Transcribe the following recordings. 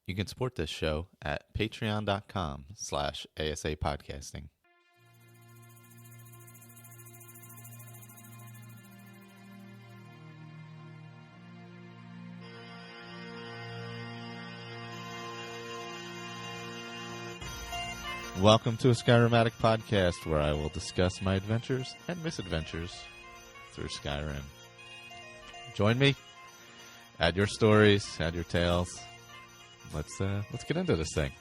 You can support this show at patreon.com/ASAPodcasting. Welcome to a Skyrim Addict podcast, where I will discuss my adventures and misadventures through Skyrim. Join me. Add your stories, add your tales. Let's get into this thing.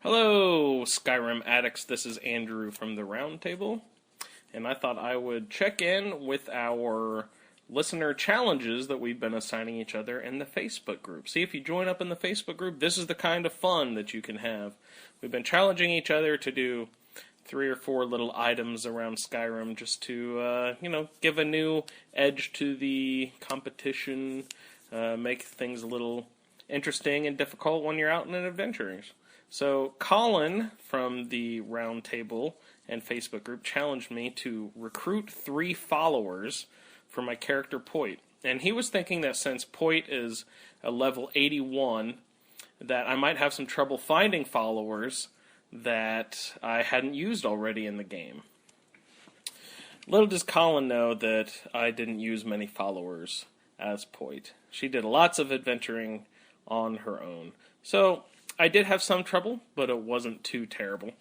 Hello, Skyrim Addicts. This is Andrew from the Roundtable, and I thought I would check in with our listener challenges that we've been assigning each other in the Facebook group. See, if you join up in the Facebook group, this is the kind of fun that you can have. We've been challenging each other to do 3 or 4 little items around Skyrim just to, give a new edge to the competition, make things a little interesting and difficult when you're out in an adventure. So Colin from the Roundtable and Facebook group challenged me to recruit 3 followers for my character Poit. And he was thinking that since Poit is a level 81, that I might have some trouble finding followers that I hadn't used already in the game. Little does Colin know that I didn't use many followers as Poit. She did lots of adventuring on her own. So I did have some trouble, but it wasn't too terrible.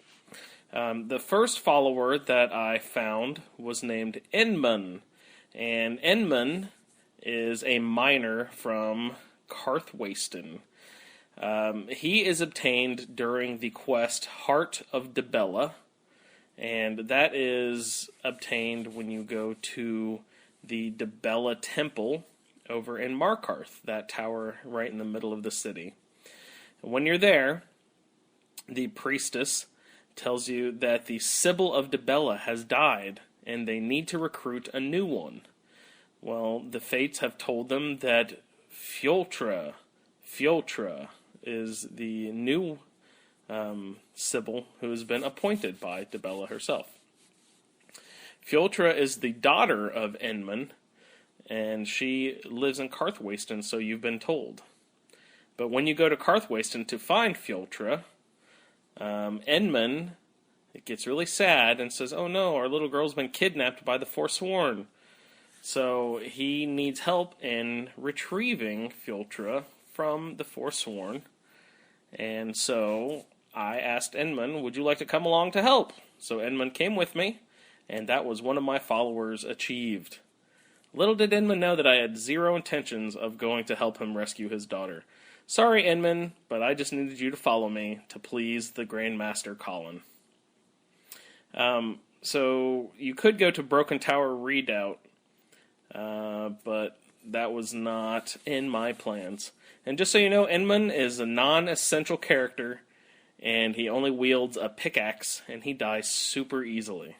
The first follower that I found was named Enman, and Enman is a miner from Karthwasten. He is obtained during the quest Heart of Dibella, and that is obtained when you go to the Dibella Temple over in Markarth, that tower right in the middle of the city. When you're there, the priestess tells you that the Sibyl of Dibella has died, and they need to recruit a new one. Well, the fates have told them that Fjoltra is the new Sibyl who has been appointed by Dibella herself. Fjoltra is the daughter of Enman, and she lives in Karthwasten, so you've been told. But when you go to Karthwasten to find Fjoltra, Enman gets really sad and says, "Oh no, our little girl's been kidnapped by the Forsworn." So he needs help in retrieving Fjoltra from the Forsworn. And so I asked Enman, "Would you like to come along to help?" So Enman came with me, and that was one of my followers achieved. Little did Enman know that I had zero intentions of going to help him rescue his daughter. Sorry, Enman, but I just needed you to follow me to please the Grandmaster Colin. So you could go to Broken Tower Redoubt, but that was not in my plans. And just so you know, Enman is a non-essential character, and he only wields a pickaxe, and he dies super easily.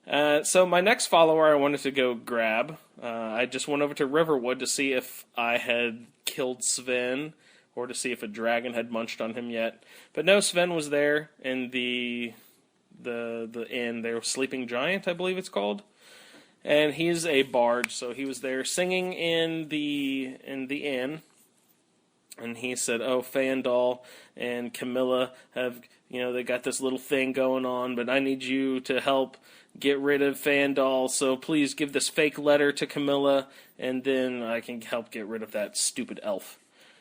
So my next follower I wanted to go grab, I just went over to Riverwood to see if I had killed Sven, or to see if a dragon had munched on him yet. But no, Sven was there in the inn there, Sleeping Giant, I believe it's called. And he's a bard, so he was there singing in the inn. And he said, "Oh, Fandal and Camilla have, they got this little thing going on, but I need you to help get rid of Fandal, so please give this fake letter to Camilla, and then I can help get rid of that stupid elf."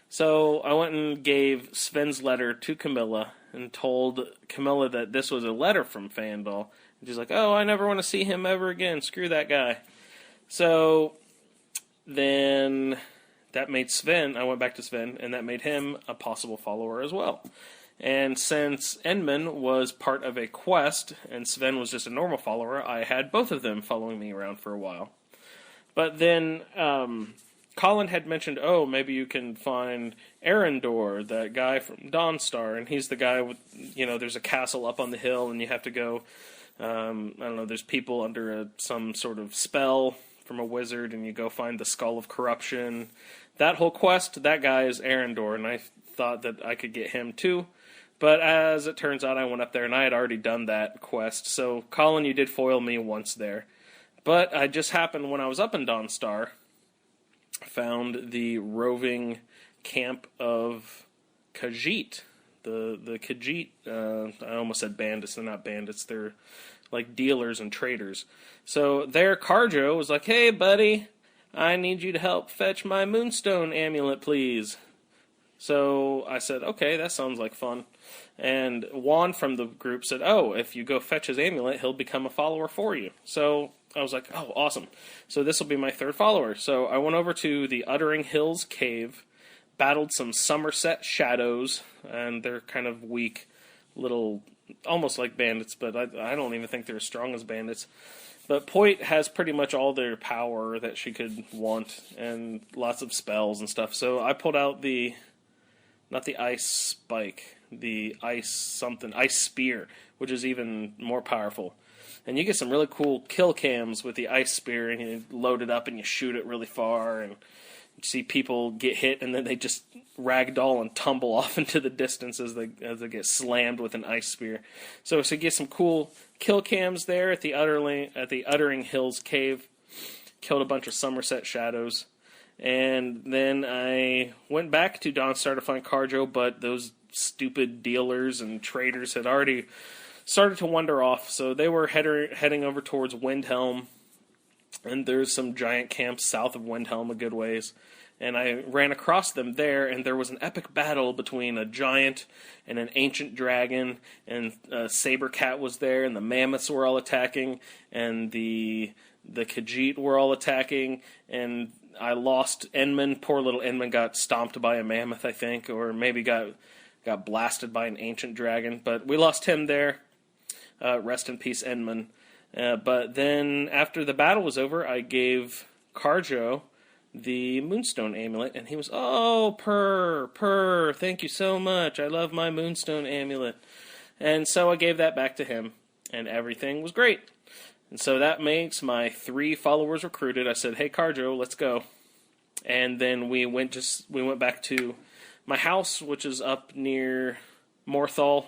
So I went and gave Sven's letter to Camilla, and told Camilla that this was a letter from Fandal. And she's like, "Oh, I never want to see him ever again. Screw that guy." So then that made Sven, I went back to Sven, and that made him a possible follower as well. And since Enman was part of a quest, and Sven was just a normal follower, I had both of them following me around for a while. But then Colin had mentioned, oh, maybe you can find Arendor, that guy from Dawnstar, and he's the guy with, there's a castle up on the hill, and you have to go I don't know, there's people under some sort of spell from a wizard, and you go find the Skull of Corruption. That whole quest, that guy is Arendor, and I thought that I could get him too. But as it turns out, I went up there, and I had already done that quest. So, Colin, you did foil me once there. But I just happened, when I was up in Dawnstar, found the roving camp of Khajiit. The Khajiit, I almost said bandits. They're not bandits. They're like dealers and traders. So there, Carjo was like, "Hey, buddy, I need you to help fetch my Moonstone amulet, please." So I said, "Okay, that sounds like fun." And Juan from the group said, "Oh, if you go fetch his amulet, he'll become a follower for you." So I was like, "Oh, awesome." So this will be my third follower. So I went over to the Uttering Hills cave, battled some Somerset shadows, and they're kind of weak, little, almost like bandits, but I don't even think they're as strong as bandits. But Poit has pretty much all their power that she could want, and lots of spells and stuff. So I pulled out not the ice spike, the ice spear, which is even more powerful. And you get some really cool kill cams with the ice spear, and you load it up and you shoot it really far, and you see people get hit, and then they just ragdoll and tumble off into the distance as they get slammed with an ice spear. So you get some cool kill cams there at the Uttering Hills cave. Killed a bunch of Somerset shadows. And then I went back to Dawnstar to find Carjo, but those stupid dealers and traders had already started to wander off. So they were heading over towards Windhelm. And there's some giant camps south of Windhelm a good ways. And I ran across them there, and there was an epic battle between a giant and an ancient dragon, and a saber cat was there, and the mammoths were all attacking, and the Khajiit were all attacking, and I lost Enman. Poor little Enman got stomped by a mammoth, I think, or maybe got blasted by an ancient dragon. But we lost him there. Rest in peace, Enman. But then, after the battle was over, I gave Carjo the Moonstone amulet, and he was, "Oh, purr, thank you so much. I love my Moonstone amulet." And so I gave that back to him, and everything was great. And so that makes my 3 followers recruited. I said, "Hey, Carjo, let's go." And then we went back to my house, which is up near Morthal.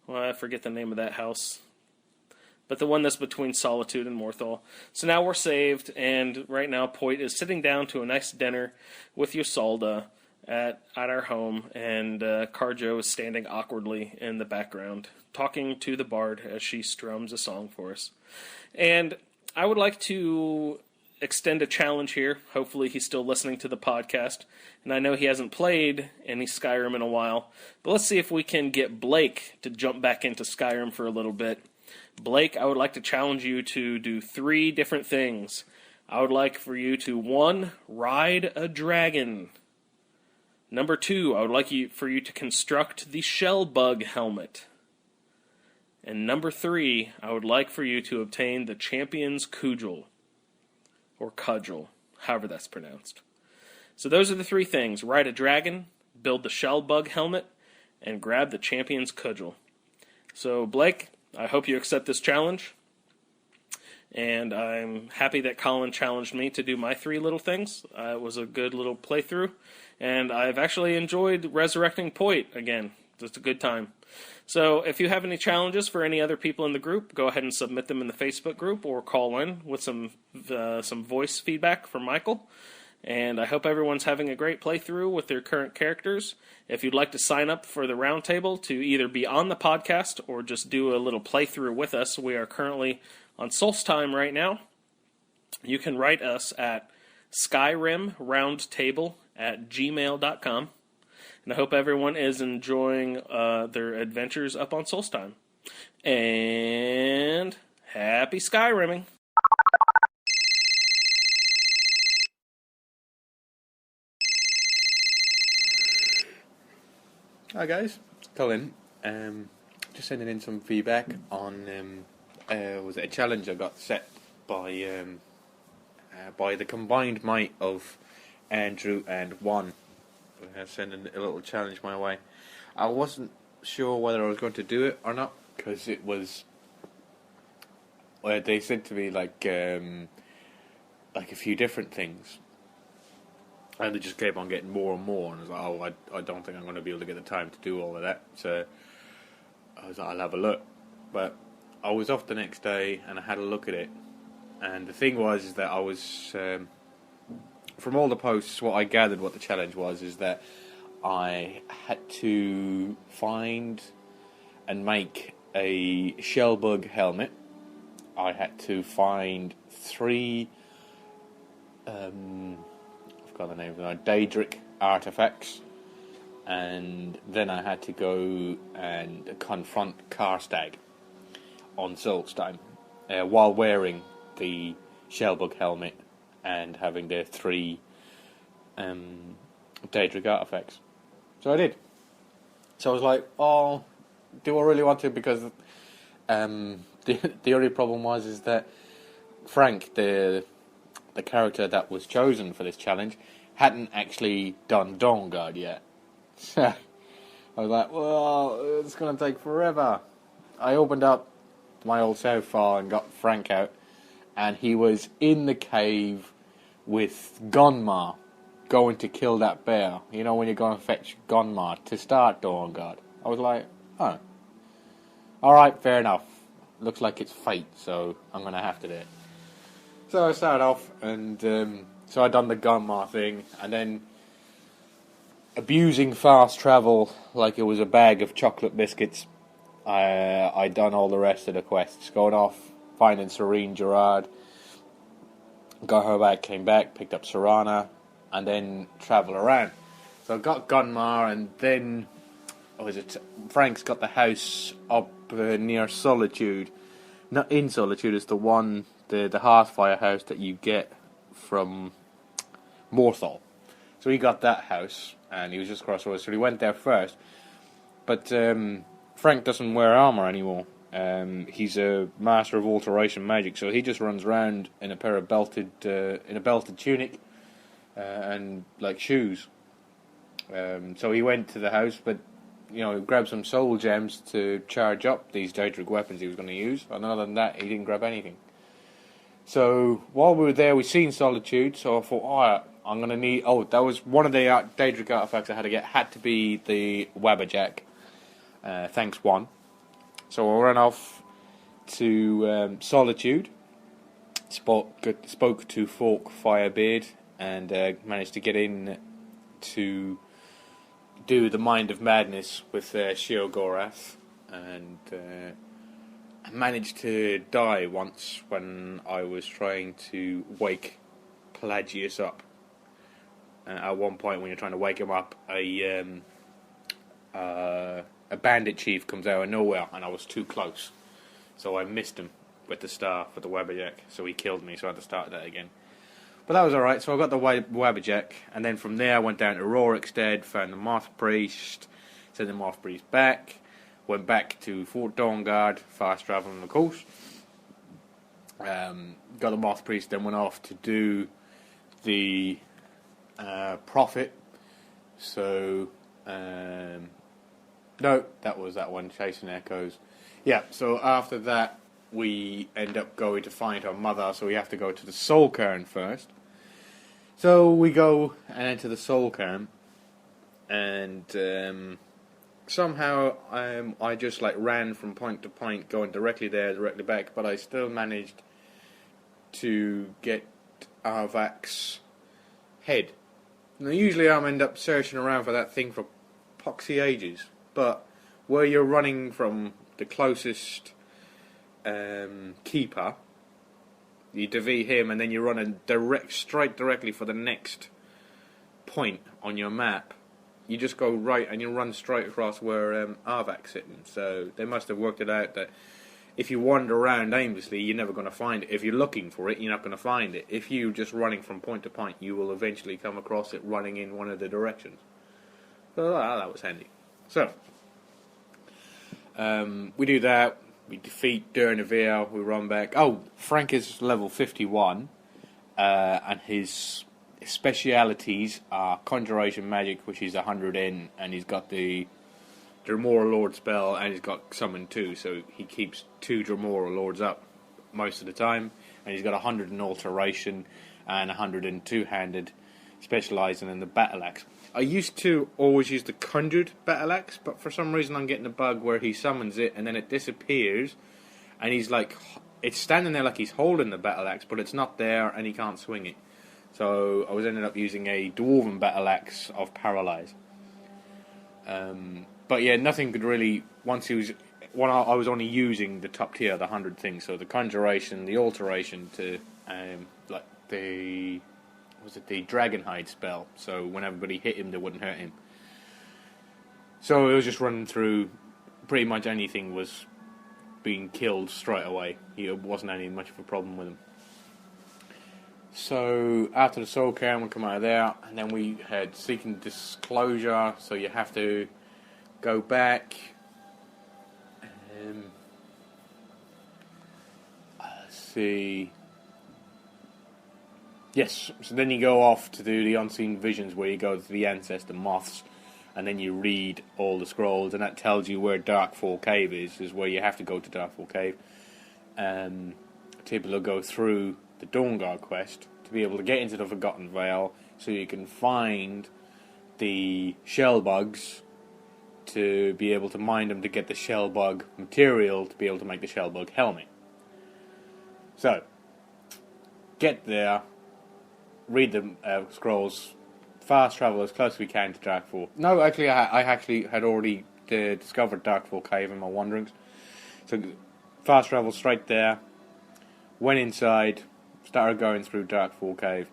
Well, I forget the name of that house, but the one that's between Solitude and Morthal. So now we're saved, and right now Poit is sitting down to a nice dinner with Yosalda at our home, and Carjo is standing awkwardly in the background, talking to the bard as she strums a song for us. And I would like to extend a challenge here. Hopefully he's still listening to the podcast, and I know he hasn't played any Skyrim in a while, but let's see if we can get Blake to jump back into Skyrim for a little bit. Blake, I would like to challenge you to do 3 different things. I would like for you to, 1, ride a dragon. Number 2, I would like for you to construct the shell bug helmet. And number 3, I would like for you to obtain the champion's cudgel. Or cudgel, however that's pronounced. So those are the 3 things. Ride a dragon, build the shell bug helmet, and grab the champion's cudgel. So Blake, I hope you accept this challenge, and I'm happy that Colin challenged me to do my 3 little things. It was a good little playthrough, and I've actually enjoyed resurrecting Poit again. It's a good time. So if you have any challenges for any other people in the group, go ahead and submit them in the Facebook group or call in with some voice feedback from Michael. And I hope everyone's having a great playthrough with their current characters. If you'd like to sign up for the roundtable to either be on the podcast or just do a little playthrough with us, we are currently on Solstice right now. You can write us at skyrimroundtable@gmail.com. And I hope everyone is enjoying their adventures up on Solstice. And happy Skyrimming! Hi guys, it's Colin. Just sending in some feedback on was it a challenge I got set by the combined might of Andrew and Juan. Sending a little challenge my way. I wasn't sure whether I was going to do it or not because it was they said to me like a few different things, and they just kept on getting more and more. And I was like, oh, I don't think I'm going to be able to get the time to do all of that. So I was like, I'll have a look. But I was off the next day, and I had a look at it. And the thing was is that I was from all the posts, what I gathered, what the challenge was, is that I had to find and make a shellbug helmet. I had to find 3, I forgot the name of them, Daedric artifacts, and then I had to go and confront Karstag on Solstheim while wearing the shellbug helmet and having the 3 Daedric artifacts. So I did. So I was like, oh, do I really want to? Because the only problem was is that Frank, the character that was chosen for this challenge, hadn't actually done Dawnguard yet. So I was like, well, it's going to take forever. I opened up my old save file and got Frank out, and he was in the cave with Gunmar, going to kill that bear. You know, when you're going to fetch Gunmar to start Dawnguard. I was like, oh, alright, fair enough. Looks like it's fate, so I'm going to have to do it. So I started off, and so I done the Gunmar thing, and then abusing fast travel like it was a bag of chocolate biscuits, I done all the rest of the quests. Going off, finding Serene Gerard, got her back, came back, picked up Serana, and then travel around. So I got Gunmar, and then Frank's got the house up near Solitude. Not in Solitude, it's the one, the Hearthfire house that you get from Morthal. So he got that house, and he was just across the road, so he went there first. But Frank doesn't wear armour anymore. He's a master of alteration magic, so he just runs around in a pair of belted tunic and like shoes. So he went to the house, but grabbed some soul gems to charge up these Daedric weapons he was going to use. And other than that, he didn't grab anything. So while we were there, we seen Solitude. So I thought, I'm going to need. Oh, that was one of the Daedric artifacts I had to get. Had to be the Wabberjack. Thanks, one. So I ran off to Solitude. Spoke to Fork Firebeard and managed to get in to do the Mind of Madness with Sheogorath, and I managed to die once when I was trying to wake Pelagius up. At one point, when you're trying to wake him up, a bandit chief comes out of nowhere, and I was too close, so I missed him with the staff with the Wabberjack, so he killed me, so I had to start that again. But that was alright, so I got the Wabberjack, and then from there I went down to Rorikstead, found the Moth Priest, sent the Moth Priest back, went back to Fort Dawnguard, fast travelling of course. Got the Moth Priest, then went off to do the Prophet. So, no, that was that one, Chasing Echoes. Yeah, so after that we end up going to find her mother, so we have to go to the Soul Cairn first. So we go and enter the Soul Cairn, and somehow I just ran from point to point, going directly there, directly back, but I still managed to get Arvak's head. Now usually I'm end up searching around for that thing for poxy ages, but where you're running from the closest keeper, you defeat him, and then you run straight directly for the next point on your map. You just go right and you run straight across where Arvak's sitting. So they must have worked it out that if you wander around aimlessly, you're never going to find it. If you're looking for it, you're not going to find it. If you're just running from point to point, you will eventually come across it running in one of the directions. So that was handy. So we do that. We defeat Durnavir, we run back. Oh, Frank is level 51, and his specialities are Conjuration Magic, which is 100 in, and he's got the Dremora Lord spell, and he's got Summon too, so he keeps 2 Dremora Lords up most of the time, and he's got 100 in alteration and 100 in two-handed, specialising in the battle axe. I used to always use the conjured battle axe, but for some reason I'm getting a bug where he summons it and then it disappears, and he's like, it's standing there like he's holding the battle axe, but it's not there and he can't swing it. So I was ended up using a dwarven battle axe of Paralyze. But yeah, nothing could really, I was only using the top tier, the 100 things, so the conjuration, the alteration to, like the Dragonhide spell, so when everybody hit him, they wouldn't hurt him. So it was just running through, pretty much anything was being killed straight away. It wasn't any much of a problem with him. So after the Soul Cairn, we come out of there, and then we had Seeking Disclosure, so you have to go back. Let's see. Yes, so then you go off to do the Unseen Visions, where you go to the Ancestor Moths, and then you read all the scrolls, and that tells you where Darkfall Cave is where you have to go to Darkfall Cave. People will go through the Dawnguard quest to be able to get into the Forgotten Vale, so you can find the shell bugs, to be able to mine them to get the shell bug material to be able to make the shell bug helmet. So, get there, read the scrolls, fast travel as close as we can to Darkfall. No, actually, I actually had already discovered Darkfall Cave in my wanderings. So, fast travel straight there, went inside, started going through Darkfall Cave,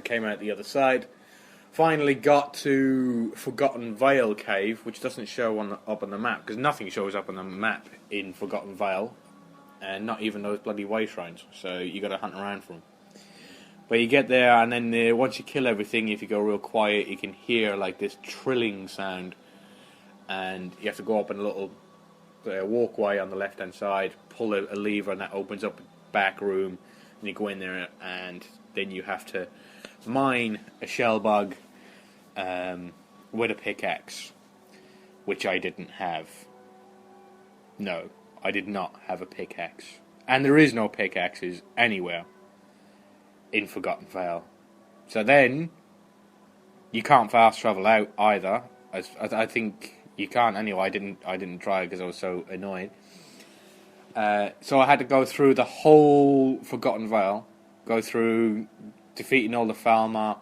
came out the other side, finally got to Forgotten Vale Cave, which doesn't show up on the map, because nothing shows up on the map in Forgotten Vale, and not even those bloody way shrines, so you got to hunt around for them. But you get there, and then once you kill everything, if you go real quiet, you can hear like this trilling sound, and you have to go up in a little walkway on the left hand side, pull a lever, and that opens up a back room, and you go in there, and then you have to mine a shell bug with a pickaxe, which I didn't have. No, I did not have a pickaxe, and there is no pickaxes anywhere in Forgotten Vale. So then you can't fast travel out either. I think you can't anyway. I didn't try because I was so annoyed. So I had to go through the whole Forgotten Vale, go through defeating all the Falmer,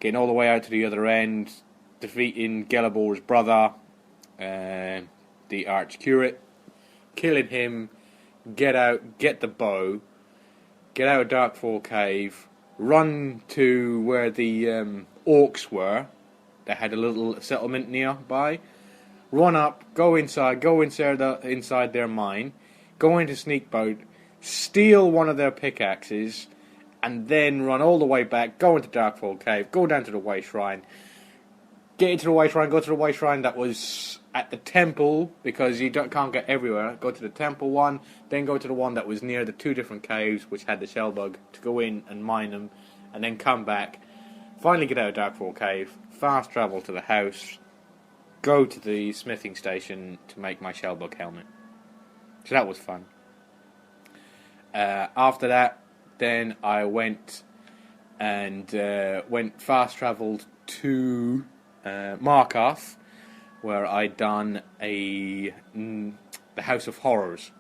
getting all the way out to the other end, defeating Gelibor's brother, the Arch-Curate, killing him, get out, get the bow, get out of Darkfall Cave, run to where the orcs were. They had a little settlement nearby. Run up, go inside their mine, go into Sneak Boat, steal one of their pickaxes, and then run all the way back, go into Darkfall Cave, go down to the Way Shrine, get into the Way Shrine, go to the Way Shrine that was at the temple, because you can't get everywhere. Go to the temple one, then go to the one that was near the two different caves, which had the shell bug, to go in and mine them, and then come back, finally get out of Darkfall Cave, fast travel to the house, go to the smithing station to make my shell bug helmet. So that was fun. After that, then I went fast travelled to Markarth, where I'd done the House of Horrors.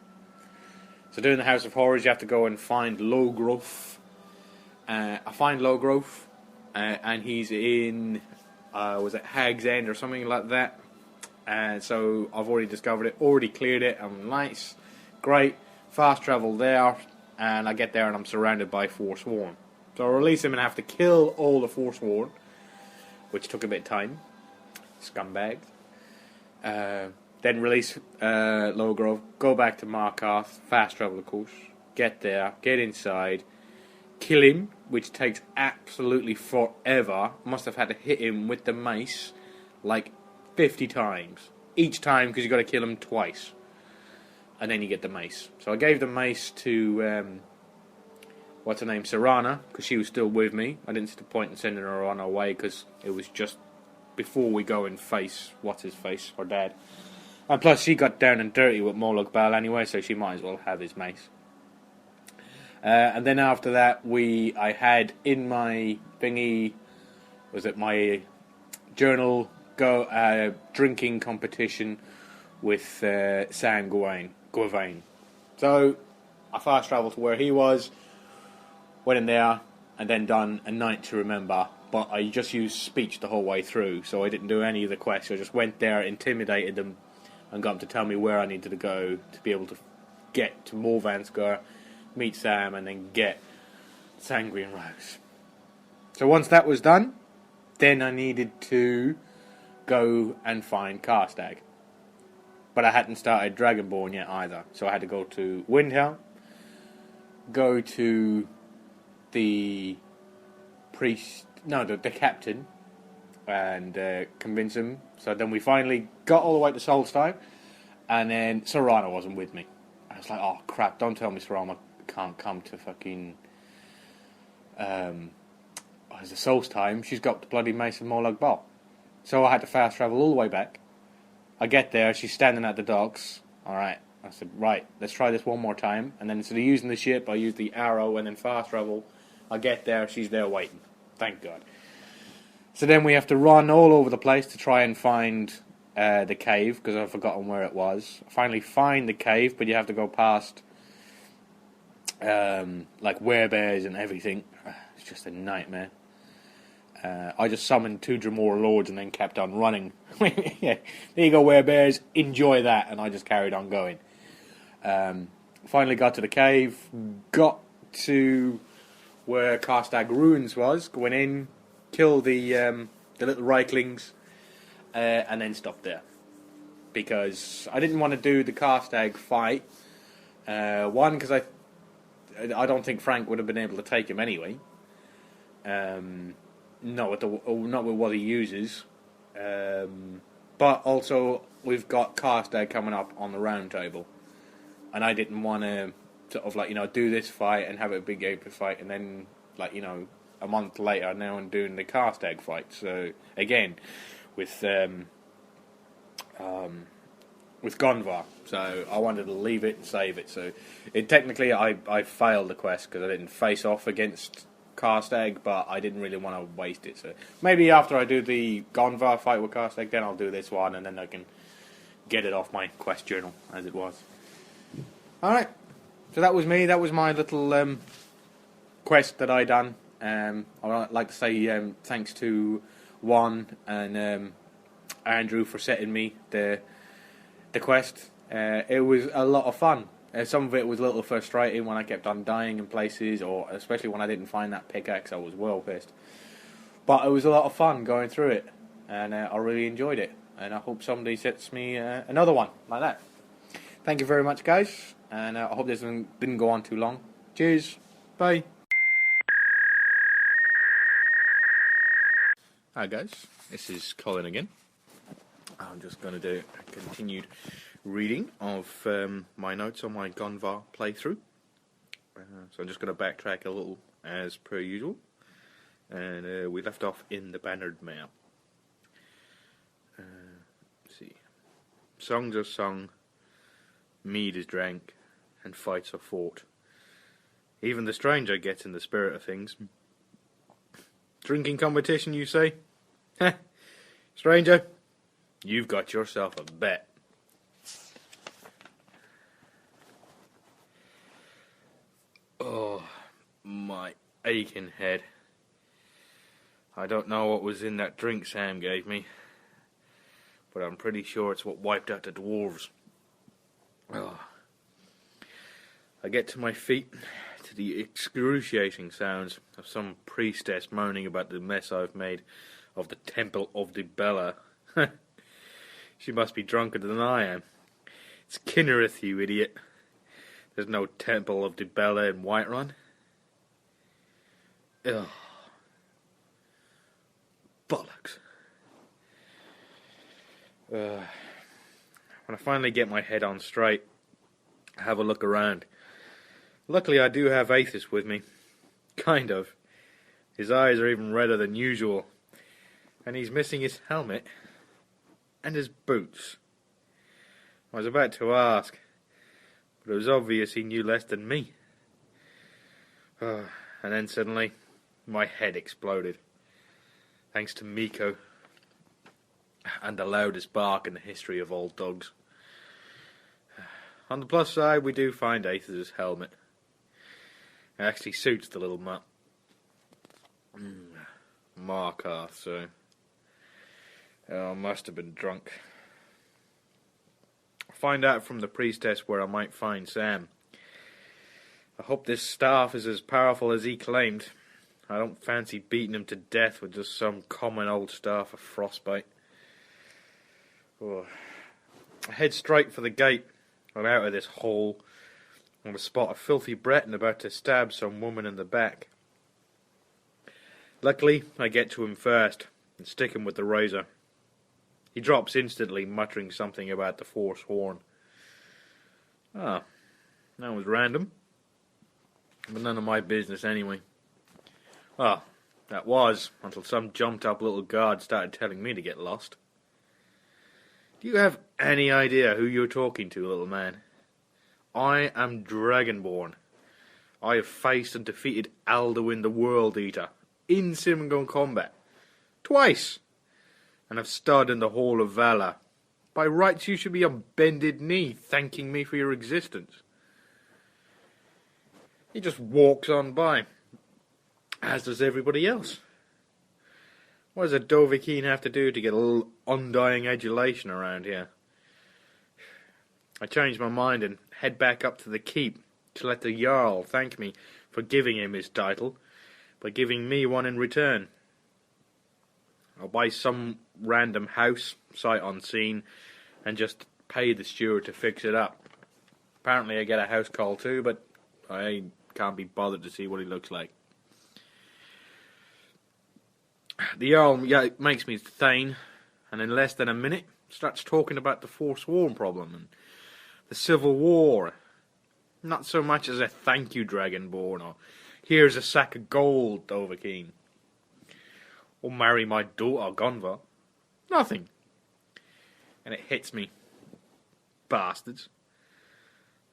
So doing the House of Horrors, you have to go and find Logrowth. I find Logrowth, and he's in, was it Hag's End or something like that? And so I've already discovered it, already cleared it. I'm nice, great, fast travel there, and I get there and I'm surrounded by Forsworn. So I release him and I have to kill all the Forsworn, which took a bit of time. Scumbags. Then release Logrove, go back to Markarth, fast travel of course, get there, get inside, kill him, which takes absolutely forever. Must have had to hit him with the mace like 50 times. Each time, because you've got to kill him twice. And then you get the mace. So I gave the mace to, what's her name, Serana, because she was still with me. I didn't see the point in sending her on her way, because it was just before we go and face, what's-his-face, her dad. And plus, she got down and dirty with Morlock Bell anyway, so she might as well have his mace. And then after that, I had in my thingy, was it my journal, drinking competition with Sam Gawain. So I fast travelled to where he was, went in there, and then done a night to remember. But I just used speech the whole way through, so I didn't do any of the quests. I just went there, intimidated them, and got them to tell me where I needed to go to be able to get to Morvanskar, meet Sam, and then get Sanguine Rose. So once that was done, then I needed to go and find Karstag. But I hadn't started Dragonborn yet either, so I had to go to Windhelm, go to the captain, and convince him. So then we finally got all the way to Solstheim, and then Serana wasn't with me. I was like, oh crap, don't tell me Serana can't come to fucking it's the Solstheim. She's got the bloody Mace of Morlock Ball. So I had to fast travel all the way back. I get there, she's standing at the docks. Alright, I said, right, let's try this one more time. And then instead of using the ship, I used the arrow and then fast travel. I get there, she's there waiting. Thank God. So then we have to run all over the place to try and find the cave, because I've forgotten where it was. I finally find the cave, but you have to go past like werebears and everything. It's just a nightmare. I just summoned 2 Dremora Lords and then kept on running. Yeah, there you go, werebears, enjoy that. And I just carried on going. Finally got to the cave, got to where Karstag Ruins was, went in, killed the little Reiklings, and then stopped there. Because I didn't want to do the Karstag fight. One, because I don't think Frank would have been able to take him anyway. Not with what he uses. But also, we've got Karstag coming up on the round table. And I didn't want to sort of do this fight and have it a big epic fight, and then a month later now I'm doing the Karstag fight. So again, with Gonvar, so I wanted to leave it and save it. So technically I failed the quest because I didn't face off against Karstag, but I didn't really want to waste it. So maybe after I do the Gonvar fight with Karstag, then I'll do this one, and then I can get it off my quest journal as it was. All right. So that was me. That was my little quest that I done. I'd like to say thanks to Juan and Andrew for setting me the quest. It was a lot of fun. Some of it was a little frustrating when I kept on dying in places, or especially when I didn't find that pickaxe. I was well pissed. But it was a lot of fun going through it, and I really enjoyed it. And I hope somebody sets me another one like that. Thank you very much, guys. And I hope this didn't go on too long. Cheers. Bye. Hi, guys. This is Colin again. I'm just going to do a continued reading of my notes on my Gonvar playthrough. So I'm just going to backtrack a little as per usual. And we left off in the Bannered Mare. Let's see. Songs are sung, mead is drank, and fights are fought. Even the stranger gets in the spirit of things. Drinking competition, you say? Heh, stranger, you've got yourself a bet. Oh, my aching head. I don't know what was in that drink Sam gave me, but I'm pretty sure it's what wiped out the dwarves. Oh. I get to my feet to the excruciating sounds of some priestess moaning about the mess I've made of the Temple of the Bella. She must be drunker than I am. It's Kinnereth, you idiot. There's no Temple of the Bella in Whiterun. Ugh. Bollocks. When I finally get my head on straight, I have a look around. Luckily I do have Aethys with me. Kind of. His eyes are even redder than usual. And he's missing his helmet. And his boots. I was about to ask, but it was obvious he knew less than me. And then suddenly, my head exploded. Thanks to Miko. And the loudest bark in the history of all dogs. On the plus side, we do find Aeth's helmet. It actually suits the little mutt. Markarth, so... Oh, I must have been drunk. I'll find out from the priestess where I might find Sam. I hope this staff is as powerful as he claimed. I don't fancy beating him to death with just some common old staff of frostbite. Oh. I head straight for the gate. I'm out of this hole. I spot a filthy Breton about to stab some woman in the back. Luckily, I get to him first and stick him with the razor. He drops instantly, muttering something about the Forsworn. Ah, that was random. But none of my business anyway. Well, that was, until some jumped up little guard started telling me to get lost. Do you have any idea who you're talking to, little man? I am Dragonborn. I have faced and defeated Alduin the World Eater in Simgon combat. Twice! And have stood in the Hall of Valor. By rights you should be on bended knee thanking me for your existence. He just walks on by, as does everybody else. What does a Dovahkiin have to do to get a little undying adulation around here? I change my mind and head back up to the keep to let the Jarl thank me for giving him his title by giving me one in return. I'll buy some random house, sight unseen, and just pay the steward to fix it up. Apparently I get a house call too, but I can't be bothered to see what he looks like. The Jarl makes me Thane, and in less than a minute starts talking about the Forsworn problem and the Civil War. Not so much as a thank you, Dragonborn, or here's a sack of gold, Dovahkiin. Or marry my daughter, Gunvar. Nothing. And it hits me. Bastards.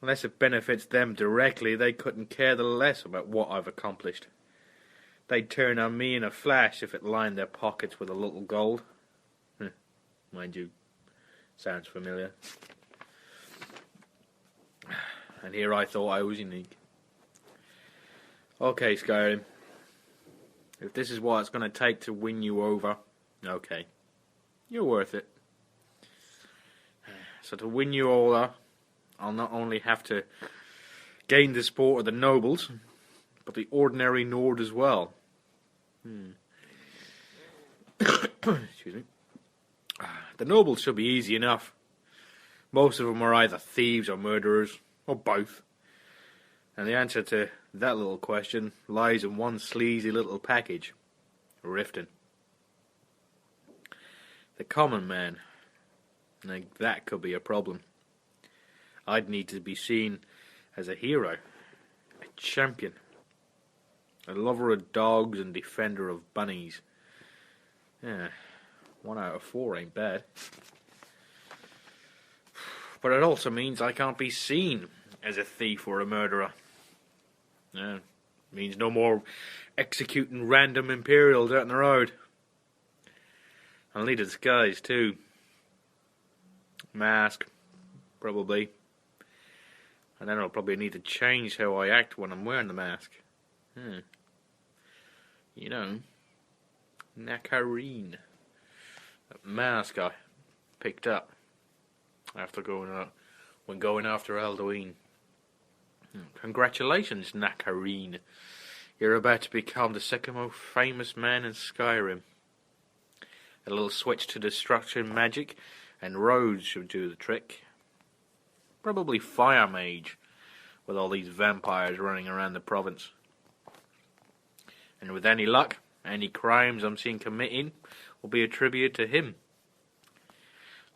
Unless it benefits them directly, they couldn't care the less about what I've accomplished. They'd turn on me in a flash if it lined their pockets with a little gold. Mind you, sounds familiar. And here I thought I was unique. Okay, Skyrim. If this is what it's going to take to win you over, okay. You're worth it. So to win you over, I'll not only have to gain the support of the nobles, but the ordinary Nord as well. Excuse me. The nobles should be easy enough. Most of them are either thieves or murderers, or both. And the answer to that little question lies in one sleazy little package. Riften. The common man. Now, that could be a problem. I'd need to be seen as a hero. A champion. A lover of dogs and defender of bunnies. Yeah, 1 out of 4 ain't bad. But it also means I can't be seen as a thief or a murderer. Yeah, means no more executing random Imperials out on the road. I'll need a disguise too. Mask, probably. And then I'll probably need to change how I act when I'm wearing the mask. You know, Nakareen. That mask I picked up after going after Alduin. Congratulations, Nakareen. You're about to become the second most famous man in Skyrim. A little switch to destruction magic, and roads should do the trick. Probably Fire Mage, with all these vampires running around the province. And with any luck, any crimes I'm seen committing will be attributed to him.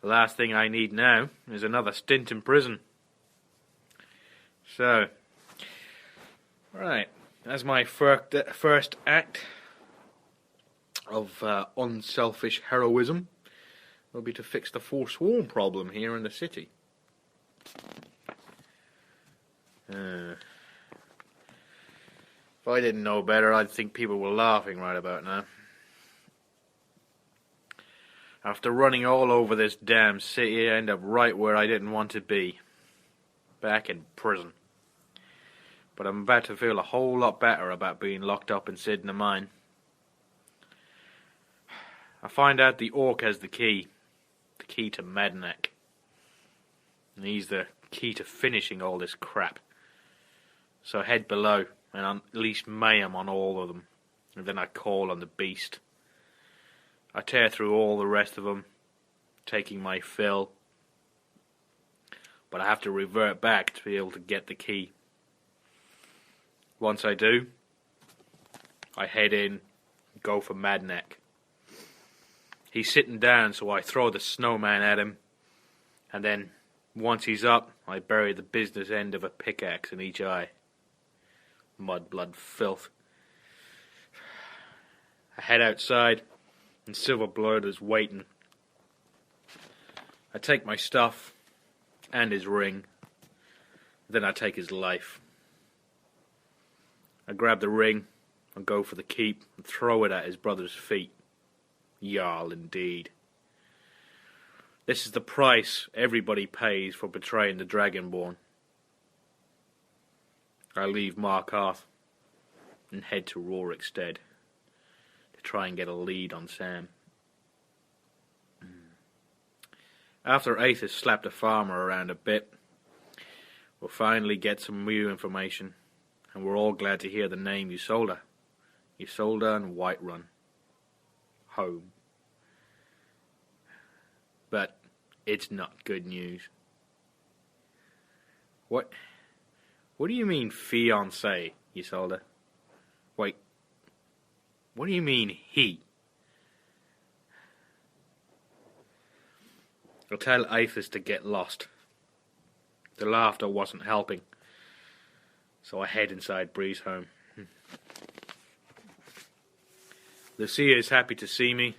The last thing I need now is another stint in prison. So, right, as my first act of unselfish heroism will be to fix the Forsworn problem here in the city. If I didn't know better, I'd think people were laughing right about now. After running all over this damn city, I end up right where I didn't want to be. Back in prison. But I'm about to feel a whole lot better about being locked up and sitting in a mine. I find out the orc has the key to Madneck. And he's the key to finishing all this crap. So I head below and unleash mayhem on all of them. And then I call on the beast. I tear through all the rest of them, taking my fill. But I have to revert back to be able to get the key. Once I do, I head in, go for Madneck. He's sitting down, so I throw the snowman at him, and then, once he's up, I bury the business end of a pickaxe in each eye. Mud, blood, filth. I head outside, and Silverblood is waiting. I take my stuff, and his ring. Then I take his life. I grab the ring, and go for the keep, and throw it at his brother's feet. Jarl indeed. This is the price everybody pays for betraying the Dragonborn. I leave Markarth and head to Rorikstead to try and get a lead on Sam. After Aethys slapped a farmer around a bit, we'll finally get some new information, and we're all glad to hear the name Isolde. Isolde and Whiterun. Home. But it's not good news. What do you mean fiancé, Isolde? Wait, what do you mean he? I'll tell Aethys to get lost. The laughter wasn't helping, so I head inside Bree's home. Lucia is happy to see me,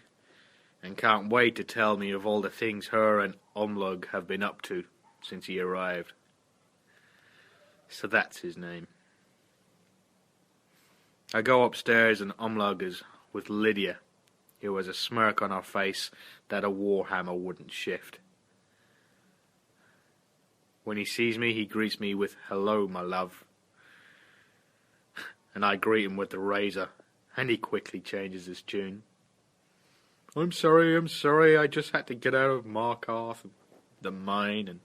and can't wait to tell me of all the things her and Omlug have been up to since he arrived. So that's his name. I go upstairs and Omlug is with Lydia, who has a smirk on her face that a warhammer wouldn't shift. When he sees me, he greets me with, "Hello, my love." And I greet him with the razor, and he quickly changes his tune. I'm sorry, I just had to get out of Markarth, and the mine, and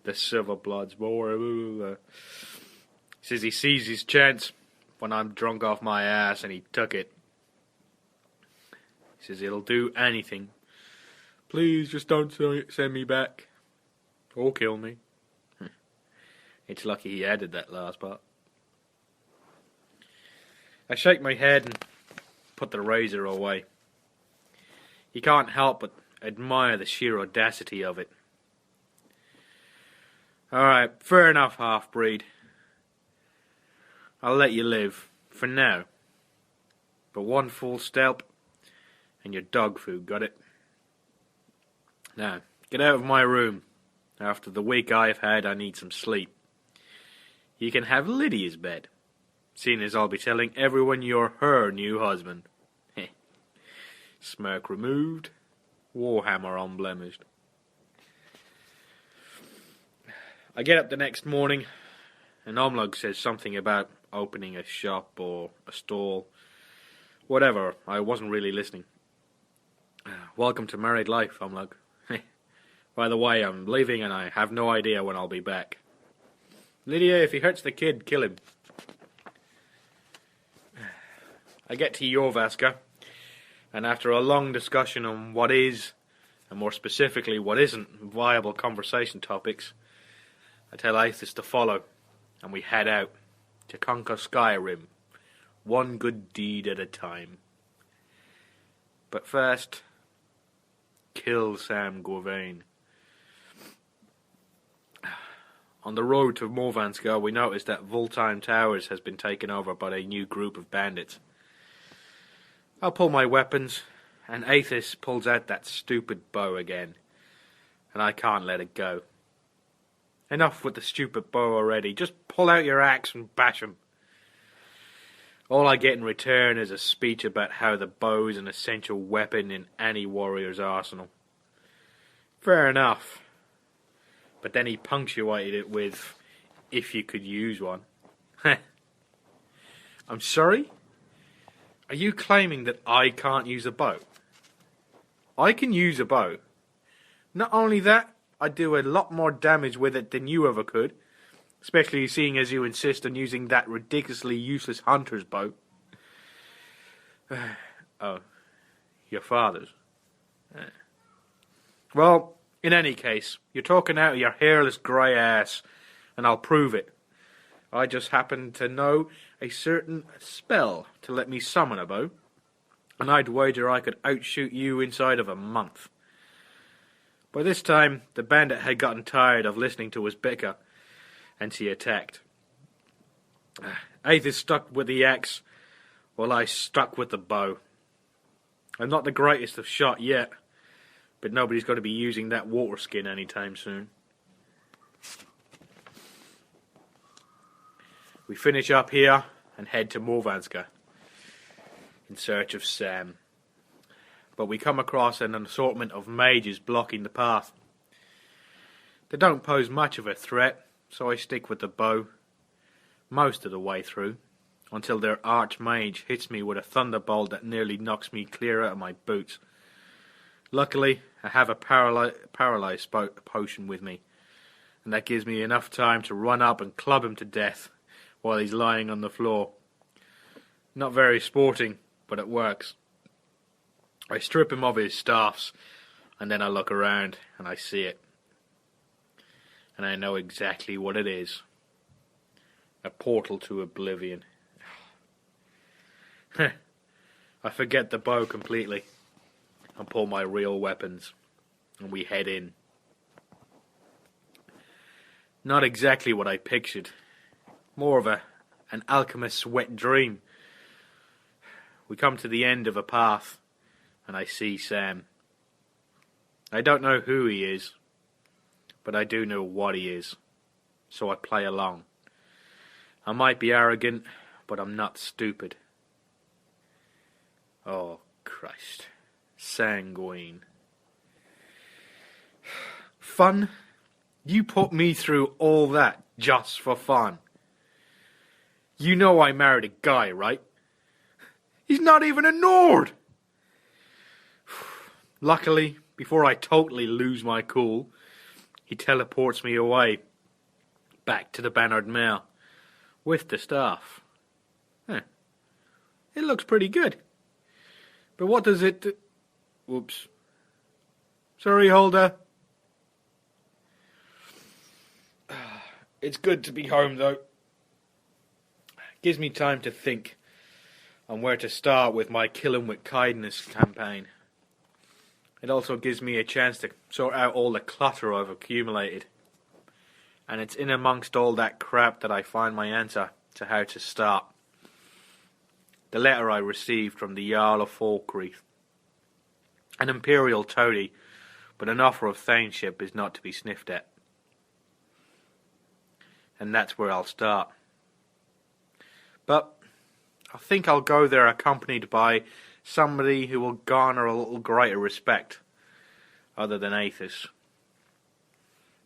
the Silverbloods more. He says he sees his chance when I'm drunk off my ass, and he took it. He says he'll do anything. Please, just don't send me back. Or kill me. It's lucky he added that last part. I shake my head and put the razor away. You can't help but admire the sheer audacity of it. Alright, fair enough, half-breed. I'll let you live, for now. But one full step, and your dog food, got it? Now, get out of my room. After the week I've had, I need some sleep. You can have Lydia's bed, seeing as I'll be telling everyone you're her new husband. Smirk removed, warhammer unblemished. I get up the next morning, and Omlug says something about opening a shop or a stall. Whatever, I wasn't really listening. Welcome to married life, Omlug. By the way, I'm leaving and I have no idea when I'll be back. Lydia, if he hurts the kid, kill him. I get to Jorvaska, and after a long discussion on what is, and more specifically what isn't, viable conversation topics, I tell Aethys to follow, and we head out to conquer Skyrim, one good deed at a time. But first, kill Sam Gorvain. On the road to Morvanska, we noticed that Voltheim Towers has been taken over by a new group of bandits. I'll pull my weapons, and Aethys pulls out that stupid bow again, and I can't let it go. Enough with the stupid bow already. Just pull out your axe and bash him. All I get in return is a speech about how the bow is an essential weapon in any warrior's arsenal. Fair enough. But then he punctuated it with, if you could use one. I'm sorry? Are you claiming that I can't use a bow? I can use a bow. Not only that, I do a lot more damage with it than you ever could, especially seeing as you insist on using that ridiculously useless hunter's bow. Oh, your father's. Well, in any case, you're talking out of your hairless grey ass, and I'll prove it. I just happen to know a certain spell to let me summon a bow, and I'd wager I could outshoot you inside of a month. By this time, the bandit had gotten tired of listening to his bicker, and she attacked. Aethys stuck with the axe, while I stuck with the bow. I'm not the greatest of shot yet, but nobody's going to be using that water skin anytime soon. We finish up here and head to Morvanska in search of Sam. But we come across an assortment of mages blocking the path. They don't pose much of a threat, so I stick with the bow most of the way through, until their archmage hits me with a thunderbolt that nearly knocks me clear out of my boots. Luckily, I have a paralyze potion with me, and that gives me enough time to run up and club him to death while he's lying on the floor. Not very sporting, but it works. I strip him of his staffs, and then I look around, and I see it. And I know exactly what it is. A portal to oblivion. I forget the bow completely, and pull my real weapons, and we head in. Not exactly what I pictured. More of an alchemist's wet dream. We come to the end of a path, and I see Sam. I don't know who he is, but I do know what he is, so I play along. I might be arrogant, but I'm not stupid. Oh, Christ. Sanguine. Fun? You put me through all that just for fun. You know I married a guy, right? He's not even a Nord! Luckily, before I totally lose my cool, he teleports me away, back to the Bannered Mare, with the staff. It looks pretty good. But what does it do? Whoops. Sorry, Holder. It's good to be home, though. Gives me time to think on where to start with my Kill 'em with Kindness campaign. It also gives me a chance to sort out all the clutter I've accumulated. And it's in amongst all that crap that I find my answer to how to start. The letter I received from the Jarl of Falkreath. An Imperial toady, but an offer of thainship is not to be sniffed at. And that's where I'll start. But I think I'll go there accompanied by somebody who will garner a little greater respect, other than Aethys.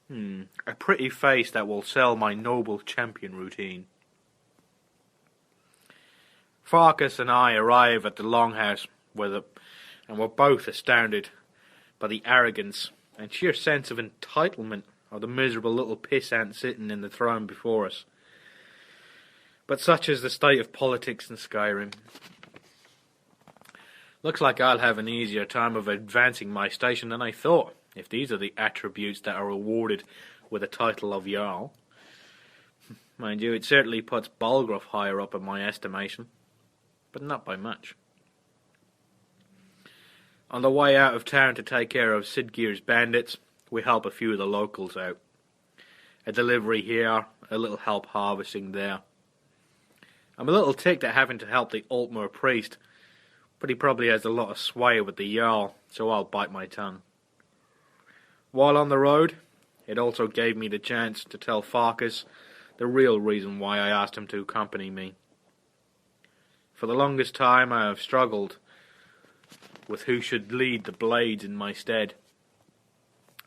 A pretty face that will sell my noble champion routine. Farkas and I arrive at the Longhouse, and we're both astounded by the arrogance and sheer sense of entitlement of the miserable little pissant sitting in the throne before us. But such is the state of politics in Skyrim. Looks like I'll have an easier time of advancing my station than I thought, if these are the attributes that are rewarded with a title of Jarl. Mind you, it certainly puts Balgruuf higher up in my estimation, but not by much. On the way out of town to take care of Sidgeir's bandits, we help a few of the locals out. A delivery here, a little help harvesting there. I'm a little ticked at having to help the Altmer priest, but he probably has a lot of sway with the Jarl, so I'll bite my tongue. While on the road, it also gave me the chance to tell Farkas the real reason why I asked him to accompany me. For the longest time I have struggled with who should lead the Blades in my stead,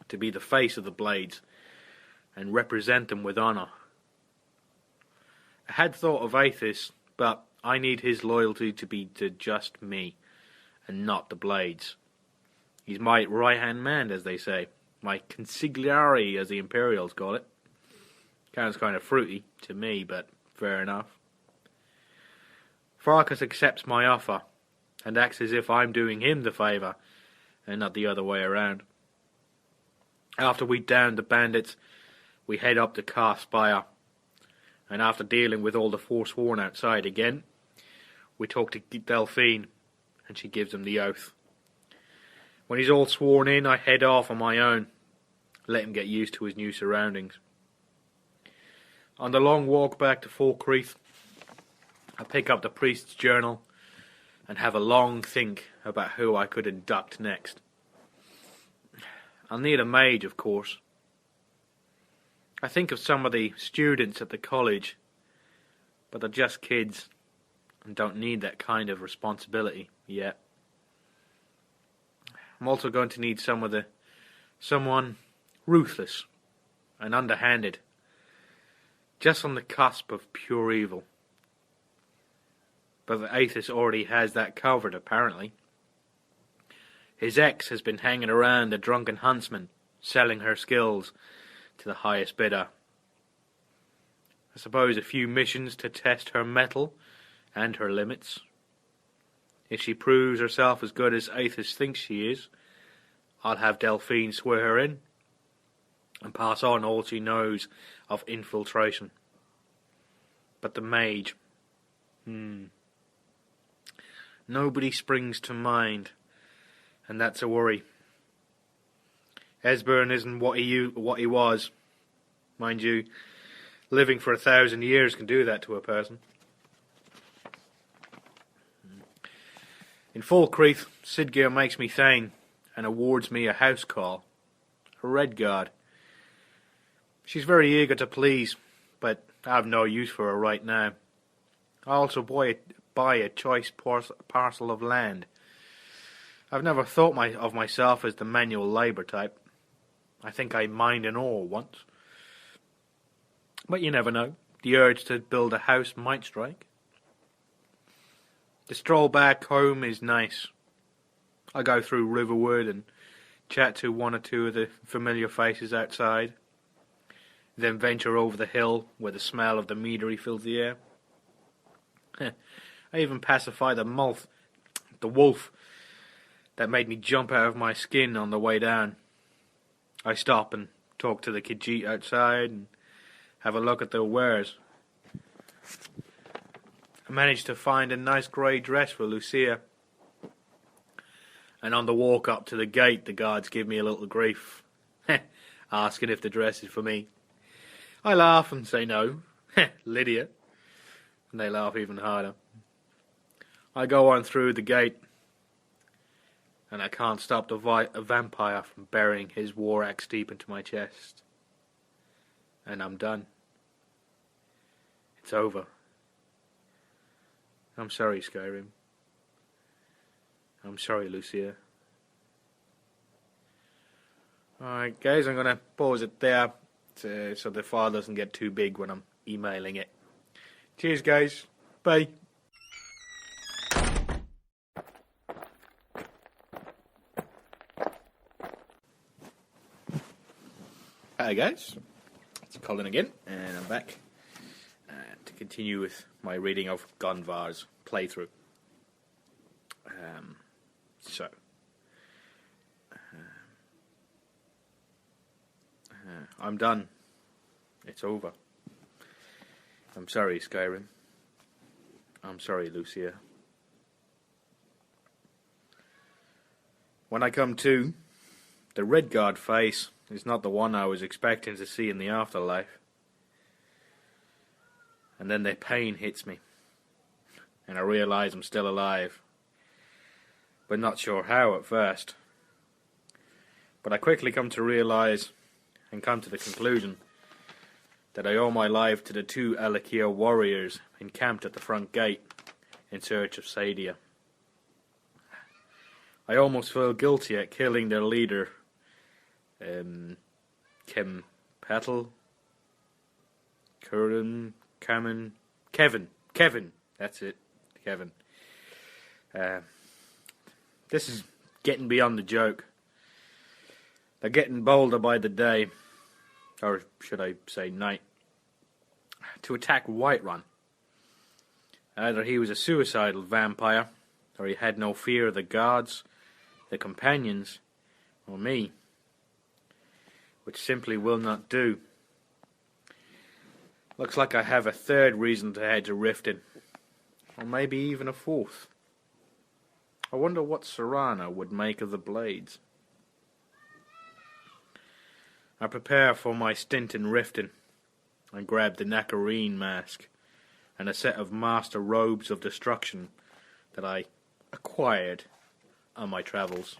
to be the face of the Blades and represent them with honour. I had thought of Aethys, but I need his loyalty to be to just me, and not the Blades. He's my right-hand man, as they say, my consigliere, as the Imperials call it. Sounds kind of fruity to me, but fair enough. Farkas accepts my offer, and acts as if I'm doing him the favour, and not the other way around. After we downed the bandits, we head up to Carspire, and after dealing with all the Forsworn outside again, we talk to Delphine, and she gives him the oath. When he's all sworn in, I head off on my own, let him get used to his new surroundings. On the long walk back to Falkreath, I pick up the priest's journal and have a long think about who I could induct next. I'll need a mage, of course. I think of some of the students at the college, but they're just kids and don't need that kind of responsibility yet. I'm also going to need someone ruthless and underhanded, just on the cusp of pure evil. But the Aethys already has that covered, apparently. His ex has been hanging around the drunken huntsman, selling her skills to the highest bidder. I suppose a few missions to test her mettle and her limits. If she proves herself as good as Aethys thinks she is, I'll have Delphine swear her in and pass on all she knows of infiltration. But the mage, nobody springs to mind, and that's a worry. Esbern isn't what he was. Mind you, living for 1,000 years can do that to a person. In Falkreath, Sidgeir makes me Thane and awards me a house call, a red guard. She's very eager to please, but I have no use for her right now. I also buy a choice parcel of land. I've never thought of myself as the manual labour type. I think I mined an ore once. But you never know. The urge to build a house might strike. The stroll back home is nice. I go through Riverwood and chat to one or two of the familiar faces outside, then venture over the hill where the smell of the meadery fills the air. I even pacify the wolf that made me jump out of my skin on the way down. I stop and talk to the Khajiit outside and have a look at their wares. I managed to find a nice grey dress for Lucia. And on the walk up to the gate, the guards give me a little grief, asking if the dress is for me. I laugh and say no, Lydia, and they laugh even harder. I go on through the gate, and I can't stop the vampire from burying his war axe deep into my chest. And I'm done. It's over. I'm sorry, Skyrim. I'm sorry, Lucia. Alright, guys, I'm going to pause it there so the file doesn't get too big when I'm emailing it. Cheers, guys. Bye. Hi, guys. It's Colin again, and I'm back to continue with my reading of Gunvar's playthrough. I'm done. It's over. I'm sorry, Skyrim. I'm sorry, Lucia. When I come to, the Redguard face is not the one I was expecting to see in the afterlife. And then the pain hits me, and I realise I'm still alive, but not sure how at first. But I quickly come to realise and come to the conclusion that I owe my life to the 2 Alakir warriors encamped at the front gate in search of Sadia. I almost feel guilty at killing their leader, Kevin, that's it, Kevin. This is getting beyond the joke. They're getting bolder by the day, or should I say night, to attack Whiterun. Either he was a suicidal vampire, or he had no fear of the guards, the companions, or me, which simply will not do. Looks like I have a third reason to head to Riften, or maybe even a fourth. I wonder what Serana would make of the blades. I prepare for my stint in Riften and grab the Nakarine mask and a set of master robes of destruction that I acquired on my travels.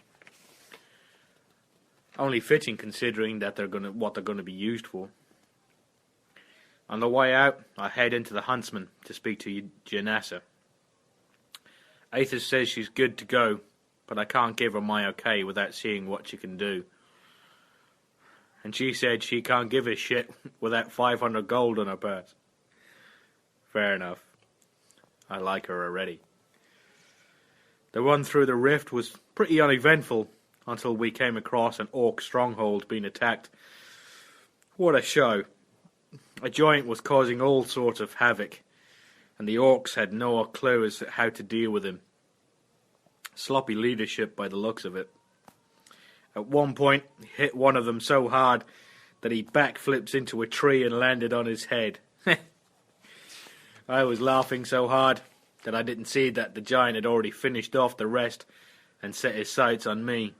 Only fitting considering that what they're going to be used for. On the way out, I head into the Huntsman to speak to Janessa. Aethys says she's good to go, but I can't give her my okay without seeing what she can do. And she said she can't give a shit without 500 gold on her purse. Fair enough. I like her already. The run through the rift was pretty uneventful until we came across an orc stronghold being attacked. What a show. A giant was causing all sorts of havoc, and the orcs had no clue as to how to deal with him. Sloppy leadership by the looks of it. At one point, he hit one of them so hard that he backflips into a tree and landed on his head. I was laughing so hard that I didn't see that the giant had already finished off the rest and set his sights on me.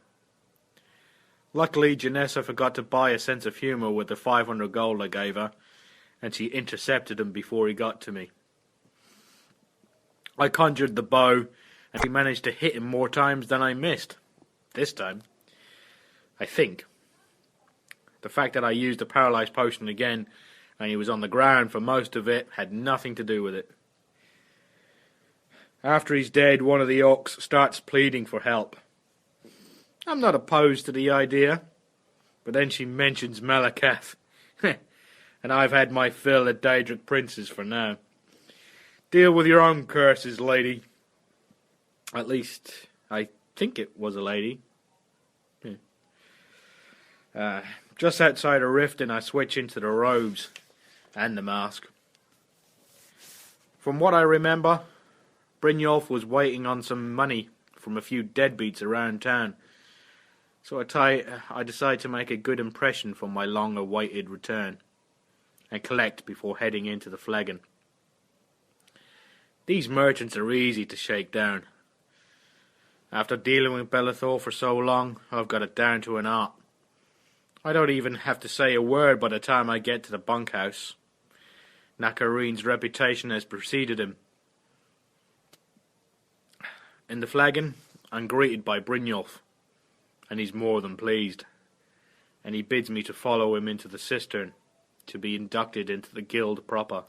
Luckily, Janessa forgot to buy a sense of humour with the 500 gold I gave her, and she intercepted him before he got to me. I conjured the bow, and he managed to hit him more times than I missed. This time. I think. The fact that I used the paralyzed potion again, and he was on the ground for most of it, had nothing to do with it. After he's dead, one of the orcs starts pleading for help. I'm not opposed to the idea, but then she mentions Malakath. And I've had my fill of Daedric princes for now. Deal with your own curses, lady. At least, I think it was a lady. Just outside of Riften, I switch into the robes and the mask. From what I remember, Brynjolf was waiting on some money from a few deadbeats around town. So I decide to make a good impression for my long-awaited return and collect before heading into the flagon. These merchants are easy to shake down. After dealing with Belethor for so long, I've got it down to an art. I don't even have to say a word by the time I get to the bunkhouse. Nakarine's reputation has preceded him. In the flagon, I'm greeted by Brynjolf, and he's more than pleased. And he bids me to follow him into the cistern, to be inducted into the guild proper,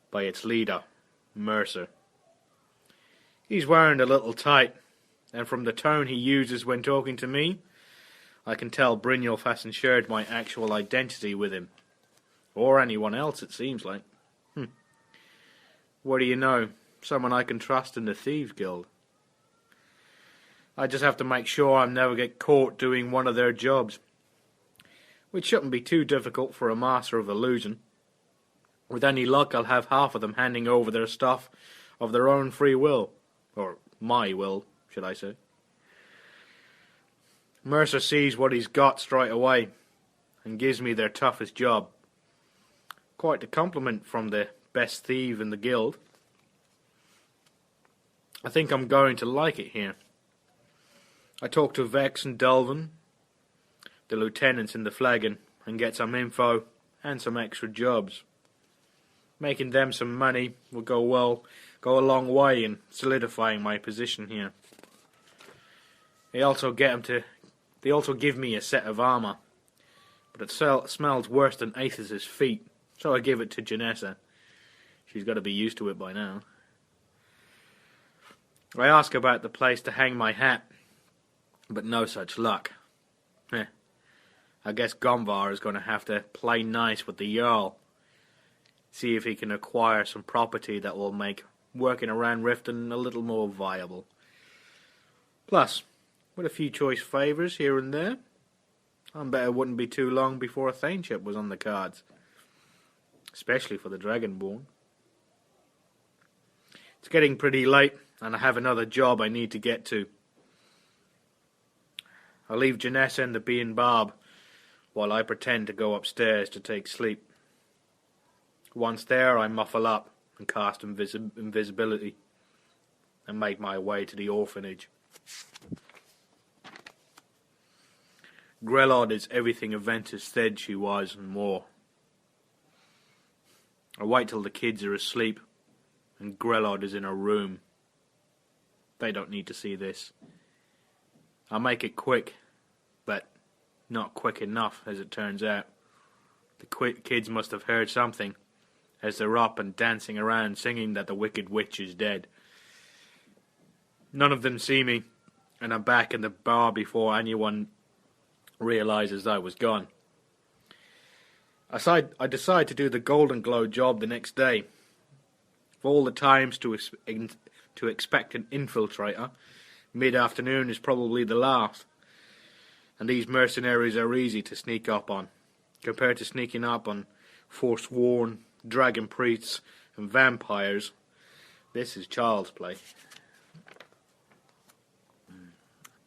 by its leader, Mercer. He's wearing a little tight, and from the tone he uses when talking to me, I can tell Brynjolf hasn't shared my actual identity with him. Or anyone else, it seems like. What do you know? Someone I can trust in the Thieves Guild. I just have to make sure I never get caught doing one of their jobs, which shouldn't be too difficult for a master of illusion. With any luck, I'll have half of them handing over their stuff of their own free will. Or my will, should I say. Mercer sees what he's got straight away and gives me their toughest job. Quite a compliment from the best thief in the guild. I think I'm going to like it here. I talk to Vex and Delvin, the lieutenants in the flagon, and get some info and some extra jobs. Making them some money will go a long way in solidifying my position here. They also give me a set of armour, but it smells worse than Aethys's feet, so I give it to Janessa. She's got to be used to it by now. I ask about the place to hang my hat, but no such luck. I guess Gomvar is going to have to play nice with the Jarl, see if he can acquire some property that will make working around Riften a little more viable. Plus, with a few choice favours here and there, I bet it wouldn't be too long before a thainship was on the cards, especially for the Dragonborn. It's getting pretty late, and I have another job I need to get to. I leave Janessa and the bee and barb while I pretend to go upstairs to take sleep. Once there, I muffle up and cast invisibility and make my way to the orphanage. Grelod is everything Aventus said she was and more. I wait till the kids are asleep and Grelod is in her room. They don't need to see this. I'll make it quick, but not quick enough, as it turns out. The kids must have heard something, as they're up and dancing around singing that the wicked witch is dead. None of them see me, and I'm back in the bar before anyone realizes I was gone. I decide to do the Golden Glow job the next day. Of all the times to expect an infiltrator, mid-afternoon is probably the last. And these mercenaries are easy to sneak up on, compared to sneaking up on forsworn dragon priests and vampires. This is child's play.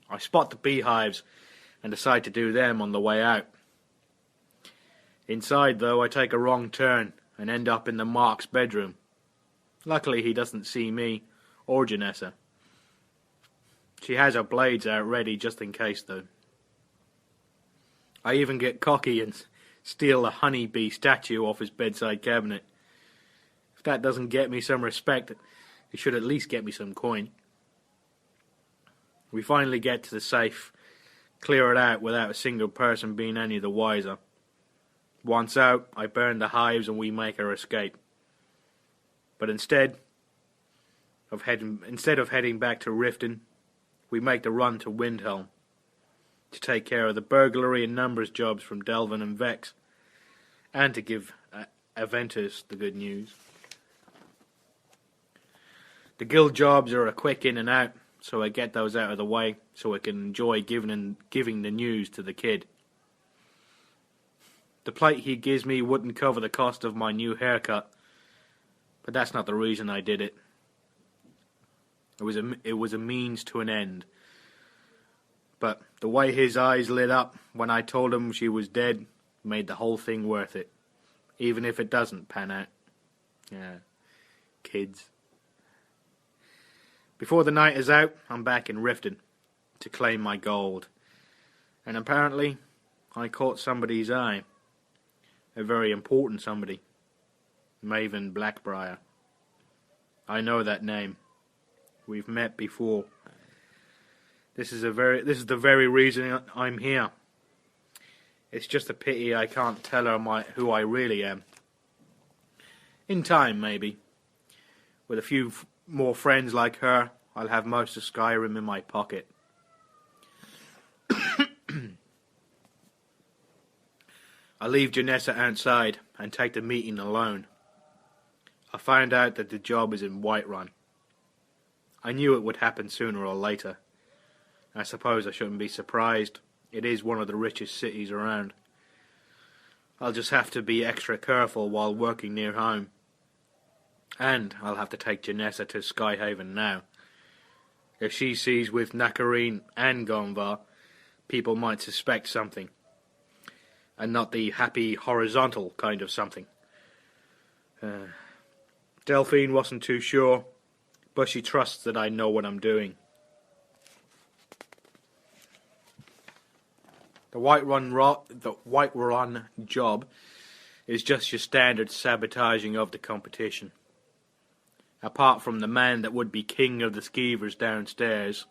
I spot the beehives and decide to do them on the way out. Inside, though, I take a wrong turn and end up in the Mark's bedroom. Luckily, he doesn't see me or Janessa. She has her blades out ready just in case, though. I even get cocky and steal a honeybee statue off his bedside cabinet. If that doesn't get me some respect, it should at least get me some coin. We finally get to the safe, clear it out without a single person being any the wiser. Once out, I burn the hives and we make our escape. But instead of heading back to Riften, we make the run to Windhelm to take care of the burglary and numbers jobs from Delvin and Vex, and to give Aventus the good news. The guild jobs are a quick in and out, so I get those out of the way so I can enjoy giving the news to the kid. The plate he gives me wouldn't cover the cost of my new haircut, but that's not the reason I did it. It was a means to an end. But the way his eyes lit up when I told him she was dead made the whole thing worth it, even if it doesn't pan out. Yeah, kids. Before the night is out, I'm back in Riften to claim my gold. And apparently, I caught somebody's eye. A very important somebody. Maven Blackbriar. I know that name. We've met before. This is the very reason I'm here. It's just a pity I can't tell her who I really am. In time, maybe. With a few more friends like her, I'll have most of Skyrim in my pocket. I leave Janessa outside and take the meeting alone. I find out that the job is in Whiterun. I knew it would happen sooner or later. I suppose I shouldn't be surprised. It is one of the richest cities around. I'll just have to be extra careful while working near home. And I'll have to take Janessa to Skyhaven now. If she sees with Nakareen and Gonvar, people might suspect something. And not the happy horizontal kind of something. Delphine wasn't too sure, but she trusts that I know what I'm doing. The Whiterun job is just your standard sabotaging of the competition. Apart from the man that would be king of the skeevers downstairs.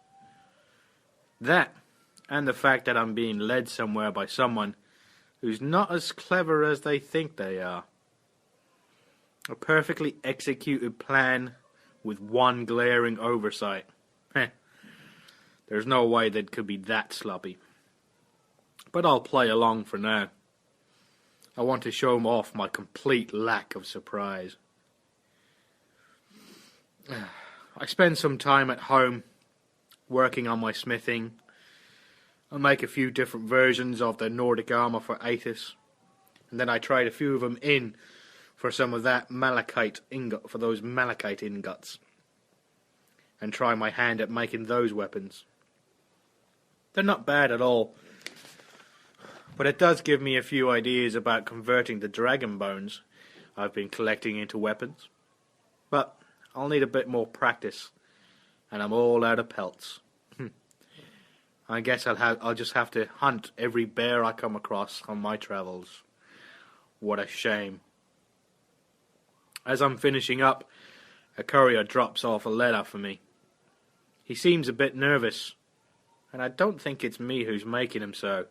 That, and the fact that I'm being led somewhere by someone who's not as clever as they think they are. A perfectly executed plan with one glaring oversight. There's no way they could be that sloppy. But I'll play along for now. I want to show off my complete lack of surprise. I spend some time at home working on my smithing. I make a few different versions of the Nordic armor for Aethys, and then I tried a few of them in for some of that malachite ingot, for those malachite ingots, and try my hand at making those weapons. They're not bad at all, but it does give me a few ideas about converting the dragon bones I've been collecting into weapons. But I'll need a bit more practice, and I'm all out of pelts. I guess I'll just have to hunt every bear I come across on my travels. What a shame. As I'm finishing up, a courier drops off a letter for me. He seems a bit nervous, and I don't think it's me who's making him so.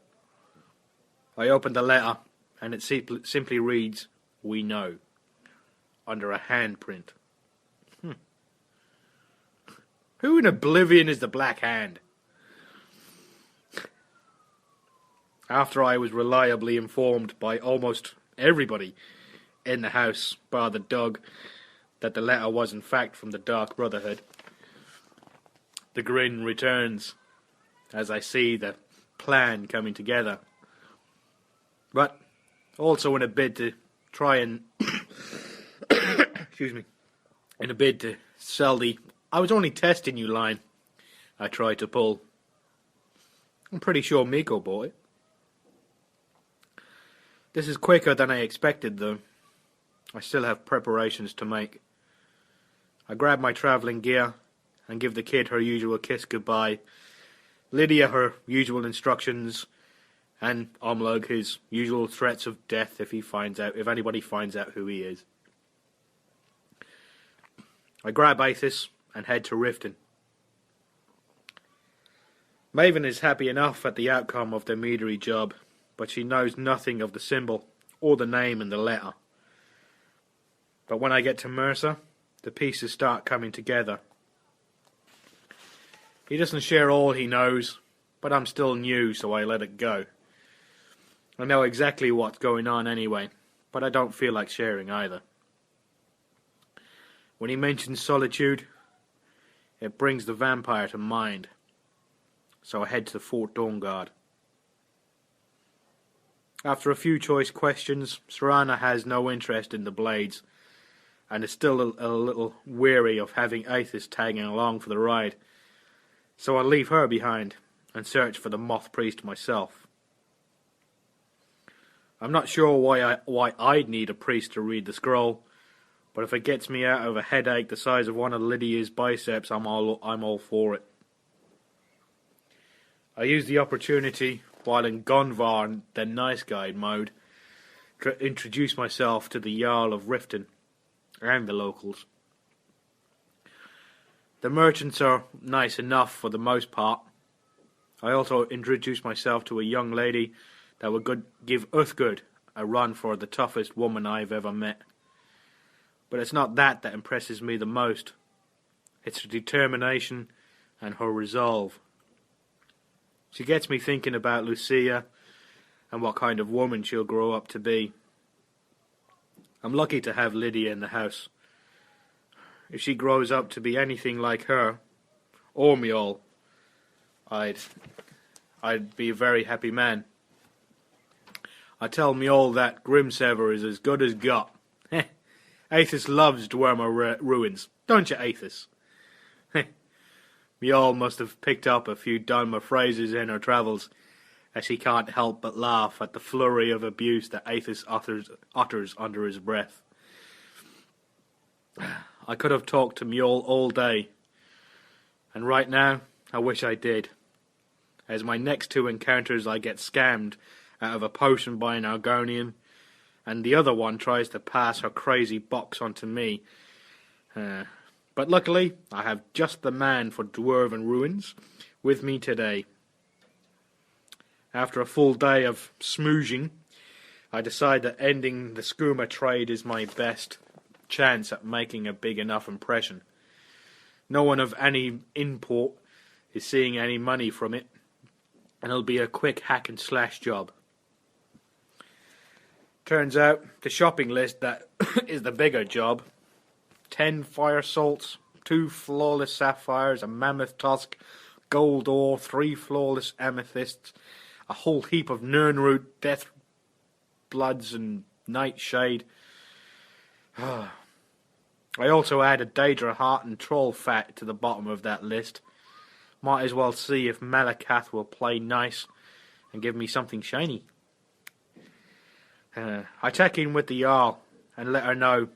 I open the letter, and it simply reads, "We know," under a handprint. Who in oblivion is the Black Hand? After I was reliably informed by almost everybody in the house, bar the dog, that the letter was in fact from the Dark Brotherhood, the grin returns as I see the plan coming together. But also in a bid to try and excuse me, in a bid to sell the "I was only testing you" line I tried to pull. I'm pretty sure Miko bought it. This is quicker than I expected, though. I still have preparations to make. I grab my travelling gear and give the kid her usual kiss goodbye, Lydia her usual instructions, and Omlug his usual threats of death if anybody finds out who he is. I grab Aethys and head to Riften. Maven is happy enough at the outcome of the Meadery job, but she knows nothing of the symbol or the name in the letter. But when I get to Mercer, the pieces start coming together. He doesn't share all he knows, but I'm still new, so I let it go. I know exactly what's going on anyway, but I don't feel like sharing either. When he mentions solitude, it brings the vampire to mind, so I head to Fort Dawnguard. After a few choice questions, Serana has no interest in the blades, and is still a little weary of having Aethys tagging along for the ride, so I leave her behind and search for the Moth Priest myself. I'm not sure why I'd need a priest to read the scroll, but if it gets me out of a headache the size of one of Lydia's biceps, I'm all for it. I use the opportunity while in Gonvar, the nice guy mode, to introduce myself to the Jarl of Riften and the locals. The merchants are nice enough for the most part. I also introduce myself to a young lady that would give Uthgerd a run for the toughest woman I've ever met. But it's not that impresses me the most. It's her determination and her resolve. She gets me thinking about Lucia and what kind of woman she'll grow up to be. I'm lucky to have Lydia in the house. If she grows up to be anything like her, or Mjol, I'd be a very happy man. I tell Mjol that Grimsever is as good as got. Aethys loves Dwemer ruins, don't you, Aethys? Mjol must have picked up a few Dunmer phrases in her travels, as he can't help but laugh at the flurry of abuse that Aethys utters under his breath. I could have talked to Mjol all day, and right now I wish I did. As my next two encounters I get scammed out of a potion by an Argonian, and the other one tries to pass her crazy box onto me. But luckily, I have just the man for Dwarven ruins with me today. After a full day of smoozing, I decide that ending the skooma trade is my best chance at making a big enough impression. No one of any import is seeing any money from it, and it'll be a quick hack and slash job. Turns out the shopping list that is the bigger job. 10 fire salts, 2 flawless sapphires, a mammoth tusk, gold ore, 3 flawless amethysts, a whole heap of nirnroot, death bloods and nightshade. I also added Daedra heart and troll fat to the bottom of that list. Might as well see if Malakath will play nice and give me something shiny. I check in with the Jarl and let her know,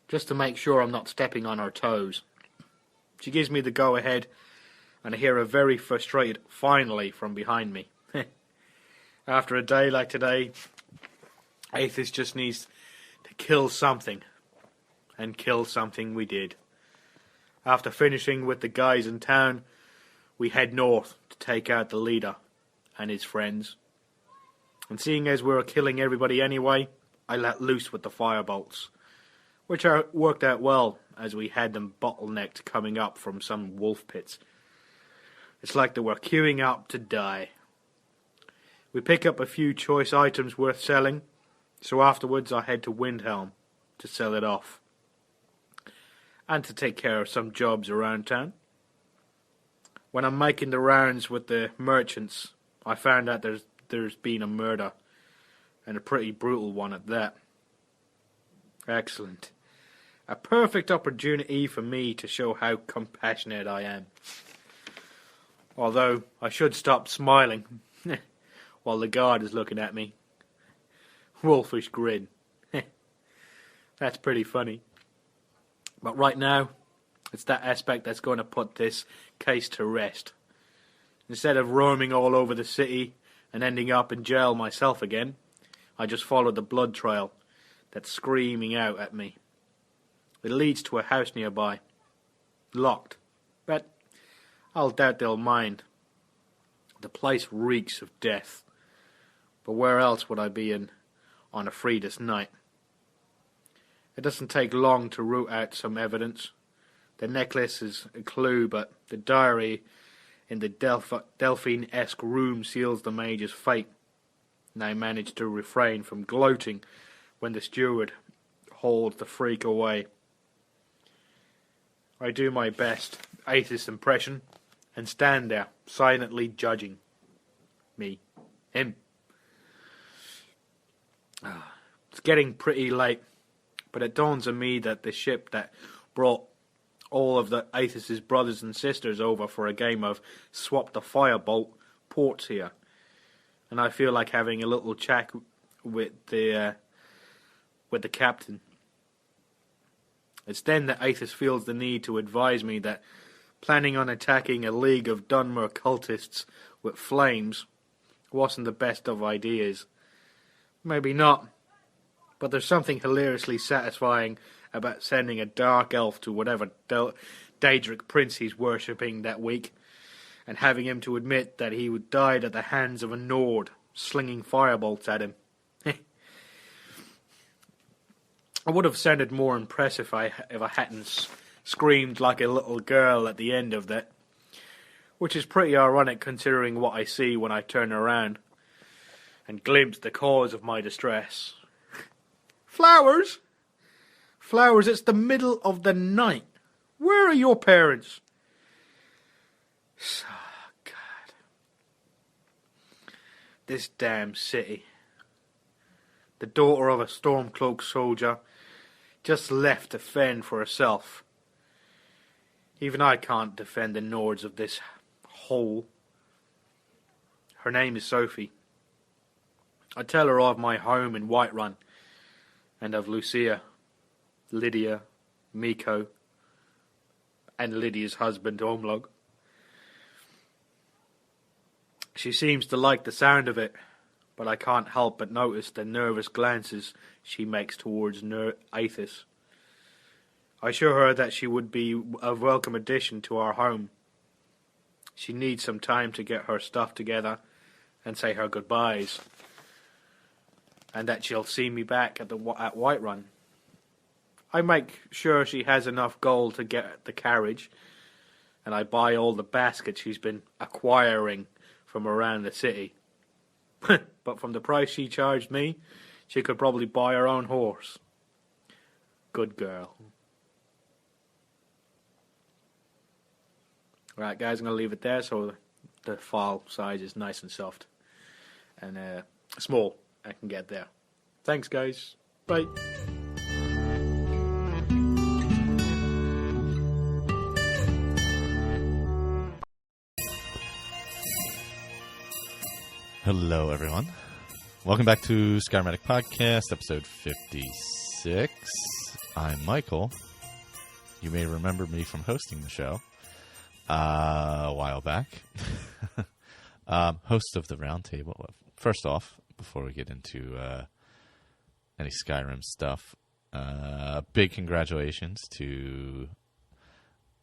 just to make sure I'm not stepping on her toes. She gives me the go-ahead, and I hear a very frustrated "finally" from behind me. After a day like today, Aethys just needs to kill something. And kill something we did. After finishing with the guys in town, we head north to take out the leader and his friends. And seeing as we were killing everybody anyway, I let loose with the firebolts, which worked out well as we had them bottlenecked coming up from some wolf pits. It's like they were queuing up to die. We pick up a few choice items worth selling, so afterwards I head to Windhelm to sell it off, and to take care of some jobs around town. When I'm making the rounds with the merchants, I found out there's been a murder, and a pretty brutal one at that. Excellent. A perfect opportunity for me to show how compassionate I am. Although I should stop smiling while the guard is looking at me. Wolfish grin. That's pretty funny. But right now, it's that aspect that's going to put this case to rest. Instead of roaming all over the city and ending up in jail myself again, I just followed the blood trail that's screaming out at me. It leads to a house nearby. Locked. But I'll doubt they'll mind. The place reeks of death. But where else would I be on a Freda's night? It doesn't take long to root out some evidence. The necklace is a clue, but the diary in the Delphine-esque room seals the mage's fate. And I manage to refrain from gloating when the steward hauls the freak away. I do my best Aethys impression and stand there, silently judging. Him. It's getting pretty late, but it dawns on me that the ship that brought all of the Aethys' brothers and sisters over for a game of Swap the Firebolt ports here, and I feel like having a little chat with the captain. It's then that Aethys feels the need to advise me that planning on attacking a league of Dunmer cultists with flames wasn't the best of ideas. Maybe not, but there's something hilariously satisfying about sending a dark elf to whatever Daedric prince he's worshipping that week, and having him to admit that he died at the hands of a Nord, slinging firebolts at him. I would have sounded more impressive if I hadn't screamed like a little girl at the end of that, which is pretty ironic considering what I see when I turn around and glimpse the cause of my distress. Flowers? Flowers, it's the middle of the night. Where are your parents? Oh, God. This damn city. The daughter of a Stormcloak soldier just left to fend for herself. Even I can't defend the Nords of this hole. Her name is Sophie. I tell her of my home in Whiterun, and of Lucia, Lydia, Miko, and Lydia's husband, Omlog. She seems to like the sound of it, but I can't help but notice the nervous glances she makes towards Aethys. I assure her that she would be a welcome addition to our home. She needs some time to get her stuff together and say her goodbyes. and that she'll see me back at Whiterun. I make sure she has enough gold to get the carriage, and I buy all the baskets she's been acquiring from around the city. But from the price she charged me, she could probably buy her own horse. Good girl. Right, guys, I'm going to leave it there so the file size is nice and soft. And small. I can get there. Thanks, guys. Bye. Hello, everyone. Welcome back to Skyrim Addict Podcast, episode 56. I'm Michael. You may remember me from hosting the show a while back. Host of the Roundtable. First off, before we get into any Skyrim stuff, big congratulations to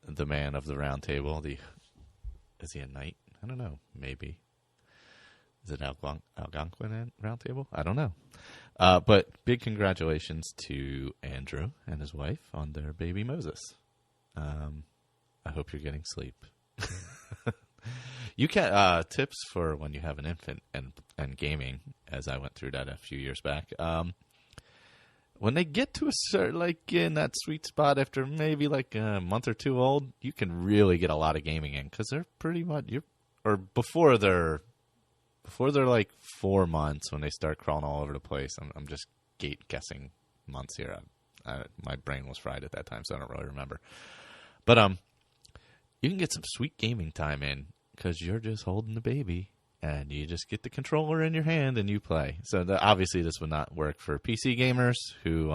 the man of the Roundtable. Is he a knight? I don't know. Maybe. Is it Algonquin Roundtable? I don't know. But big congratulations to Andrew and his wife on their baby Moses. I hope you're getting sleep. You can tips for when you have an infant and gaming, as I went through that a few years back. When they get to a certain, like in that sweet spot after maybe like a month or two old, you can really get a lot of gaming in because they're pretty much before they're like 4 months when they start crawling all over the place. I'm just guessing months here. My brain was fried at that time, so I don't really remember. But you can get some sweet gaming time in because you're just holding the baby and you just get the controller in your hand and you play. So obviously this would not work for PC gamers who,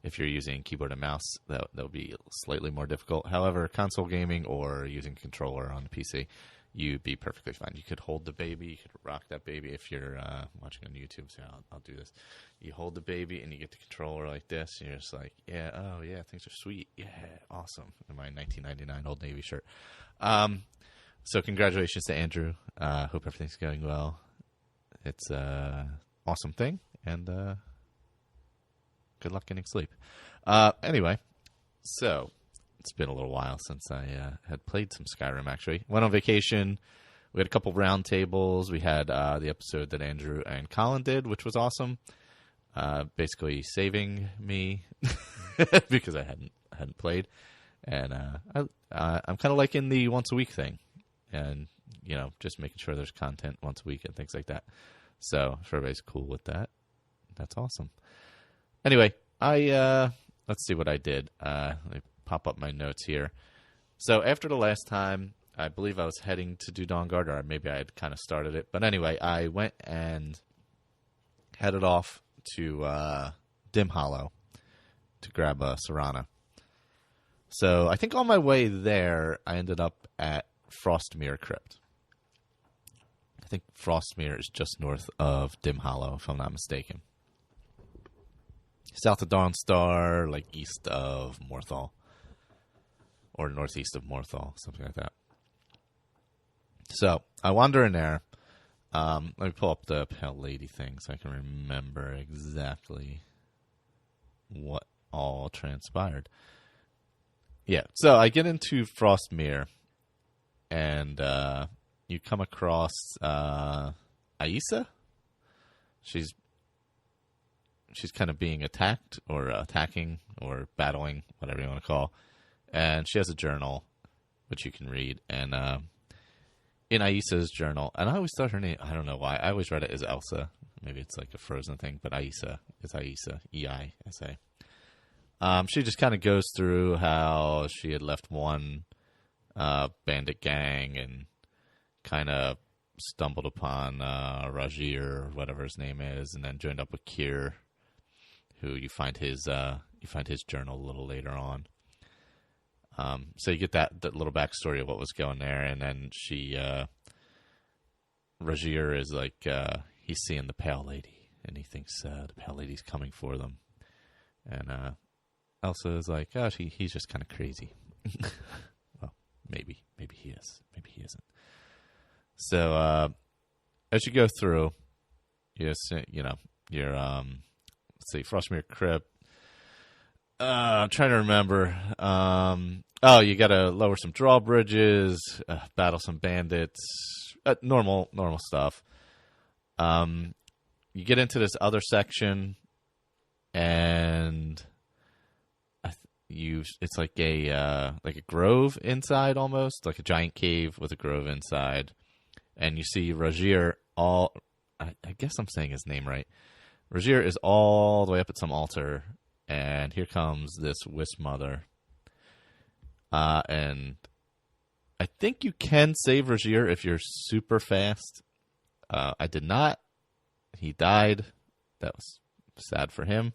if you're using keyboard and mouse, that'll be slightly more difficult. However, console gaming or using controller on the PC, you'd be perfectly fine. You could hold the baby. You could rock that baby if you're watching on YouTube. So I'll do this. You hold the baby and you get the controller like this. And you're just like, yeah, oh, yeah, things are sweet. Yeah, awesome. In my 1999 Old Navy shirt. So congratulations to Andrew. Hope everything's going well. It's an awesome thing. And good luck getting sleep. Anyway, so it's been a little while since I had played some Skyrim, actually. Went on vacation. We had a couple round tables. We had the episode that Andrew and Colin did, which was awesome. Basically saving me because I hadn't played. And I'm kind of liking the once a week thing. And, just making sure there's content once a week and things like that. So if everybody's cool with that, that's awesome. Anyway, let's see what I did. Let me pop up my notes here. So after the last time, I believe I was heading to do Dawnguard, or maybe I had kind of started it. But anyway, I went and headed off to Dim Hollow to grab a Serana. So I think on my way there, I ended up at Frostmere Crypt. I think Frostmere is just north of Dim Hollow, if I'm not mistaken. South of Dawnstar, like east of Morthal. Or northeast of Morthal, something like that. So, I wander in there. Let me pull up the Pale Lady thing so I can remember exactly what all transpired. Yeah, so I get into Frostmere, and you come across Aisa. She's kind of being attacked, or attacking, or battling, whatever you want to call. And she has a journal, which you can read. And in Aisa's journal, and I always thought her name, I don't know why, I always read it as Elsa. Maybe it's like a Frozen thing, but Aisa is Aisa, E-I-S-A. She just kind of goes through how she had left one bandit gang and kind of stumbled upon Rajir, or whatever his name is, and then joined up with Kier, who you find his journal a little later on. So you get that little backstory of what was going there, and then Rajir is like, he's seeing the Pale Lady, and he thinks the Pale Lady's coming for them. And Elsa is like, oh, he's just kind of crazy. Well, maybe he is, maybe he isn't. So as you go through, your let's see, Frostmere Crypt. I'm trying to remember. You got to lower some drawbridges, battle some bandits, normal stuff. You get into this other section, and it's like a grove inside, almost like a giant cave with a grove inside, and you see Rajir. I guess I'm saying his name right. Rajir is all the way up at some altar, and here comes this Wisp Mother. And I think you can save Rajir if you're super fast. I did not. He died. That was sad for him.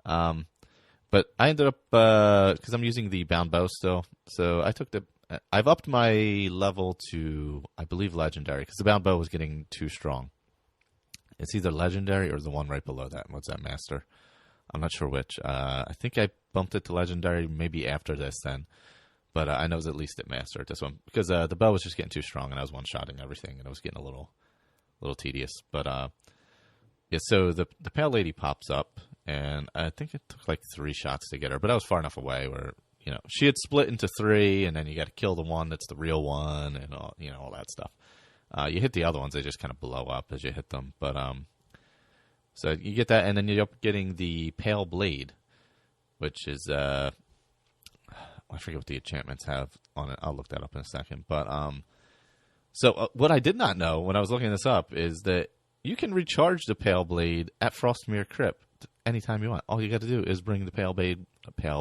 But I ended up, because I'm using the bound bow still, so I've upped my level to, I believe, legendary, because the bound bow was getting too strong. It's either legendary or the one right below that. What's that, master? I'm not sure which. I think I bumped it to legendary maybe after this then. But I know it was at least at master at this one. Because the bow was just getting too strong, and I was one-shotting everything, and it was getting a little tedious. But, yeah, so the Pale Lady pops up, and I think it took like 3 shots to get her. But I was far enough away where, she had split into 3, and then you got to kill the one that's the real one, and all that stuff. You hit the other ones, they just kind of blow up as you hit them. But so you get that, and then you're up getting the Pale Blade, which is I forget what the enchantments have on it. I'll look that up in a second. But so what I did not know when I was looking this up is that you can recharge the Pale Blade at Frostmere Crypt anytime you want. All you got to do is bring the Pale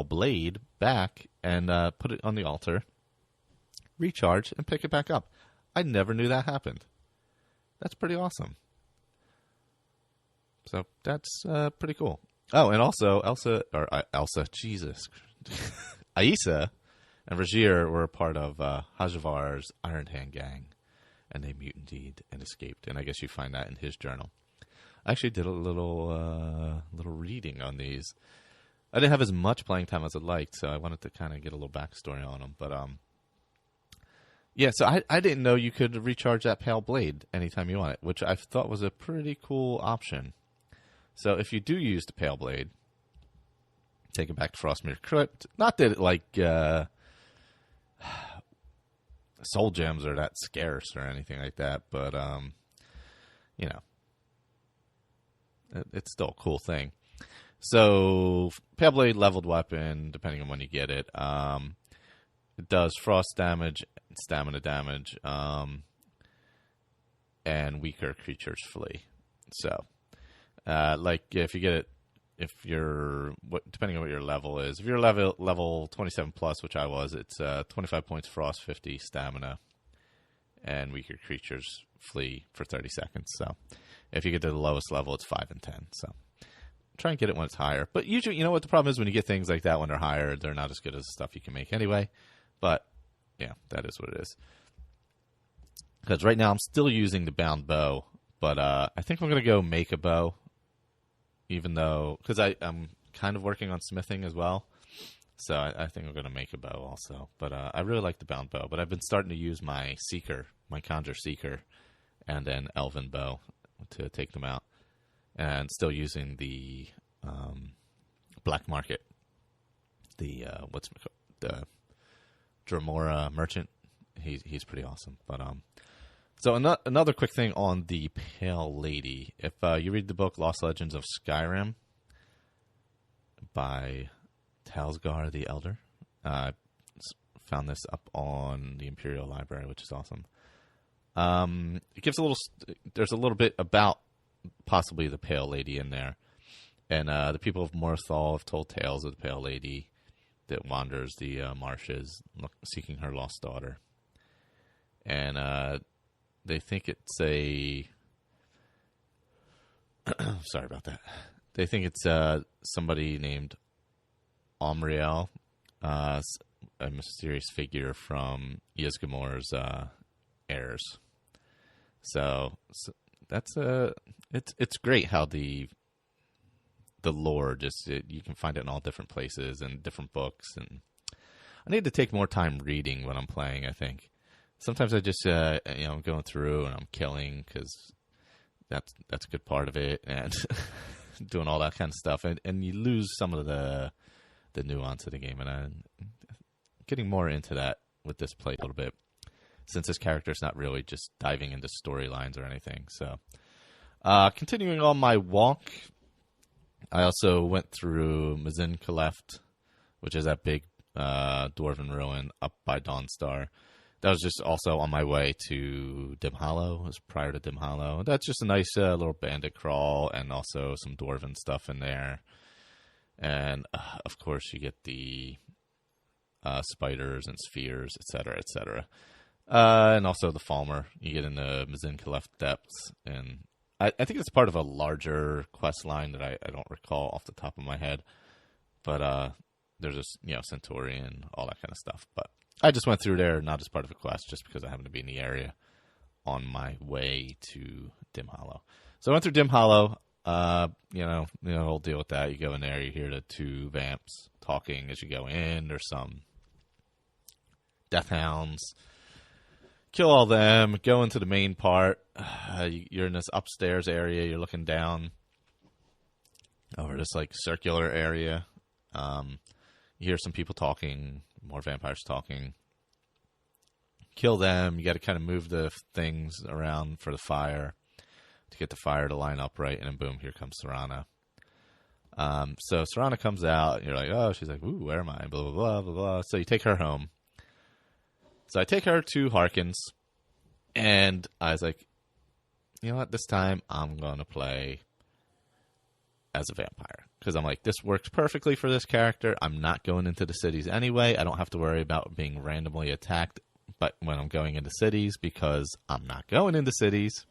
Blade back and put it on the altar, recharge, and pick it back up. I never knew that happened. That's pretty awesome. So that's pretty cool. Oh, and also Aisa, Jesus. Aisa and Rajir were a part of Hajavar's Iron Hand gang, and they mutinied and escaped. And I guess you find that in his journal. I actually did a little reading on these. I didn't have as much playing time as I'd liked, so I wanted to kind of get a little backstory on them. But yeah, so I didn't know you could recharge that Pale Blade anytime you want it, which I thought was a pretty cool option. So if you do use the Pale Blade, take it back to Frostmere Crypt. Not that soul gems are that scarce or anything like that, but it's still a cool thing. So Pale Blade, leveled weapon, depending on when you get it. It does frost damage, stamina damage, and weaker creatures flee. So, if you get it, depending on what your level is, if you're level 27 plus, which I was, it's 25 points frost, 50 stamina, and weaker creatures flee for 30 seconds. So, if you get to the lowest level, it's 5 and 10. So, try and get it when it's higher. But usually, you know what the problem is when you get things like that when they're higher, they're not as good as the stuff you can make anyway. But, yeah, that is what it is. Because right now I'm still using the bound bow, but I think I'm going to go make a bow, even though, because I'm kind of working on smithing as well. So I think I'm going to make a bow also. But I really like the bound bow. But I've been starting to use my Seeker, my Conjure Seeker, and then Elven bow to take them out. And still using the Black Market, the Dremora Merchant. He's pretty awesome. But so another quick thing on the Pale Lady. If you read the book Lost Legends of Skyrim by Talsgar the Elder, found this up on the Imperial Library, which is awesome. It gives there's a little bit about possibly the Pale Lady in there. And the people of Morthal have told tales of the Pale Lady that wanders the marshes seeking her lost daughter. And they think it's sorry about that. They think it's somebody named Omriel, a mysterious figure from Ysgramor's heirs. So that's it's great how the lore you can find it in all different places and different books. And I need to take more time reading when I'm playing. I think sometimes I just I'm going through and I'm killing because that's a good part of it, and doing all that kind of stuff, and you lose some of the nuance of the game, and I'm getting more into that with this play a little bit, since this character's not really just diving into storylines or anything. So, continuing on my walk, I also went through Mazin Kaleft, which is that big dwarven ruin up by Dawnstar. That was just also on my way to Dim Hollow. It was prior to Dim Hollow. That's just a nice little bandit crawl, and also some dwarven stuff in there. And, of course, you get the spiders and spheres, etc., etc. And also the Falmer. You get in the Mazin Kaleft depths. And I think it's part of a larger quest line that I don't recall off the top of my head. But there's a Centauri and all that kind of stuff. But I just went through there not as part of a quest, just because I happened to be in the area on my way to Dim Hollow. So I went through Dim Hollow. Whole deal with that. You go in there, you hear the two vamps talking as you go in. There's some death hounds. Kill all them. Go into the main part. You're in this upstairs area. You're looking down over this circular area. You hear some people talking. More vampires talking. Kill them. You got to kind of move the things around for the fire to get the fire to line up right, and then boom, here comes Serana. So Serana comes out, and you're like, oh, she's like, ooh, where am I? Blah, blah, blah, blah, blah. So you take her home. So I take her to Harkins, and I was like, you know what, this time I'm going to play as a vampire. Because I'm like, this works perfectly for this character. I'm not going into the cities anyway. I don't have to worry about being randomly attacked but when I'm going into cities, because I'm not going into cities.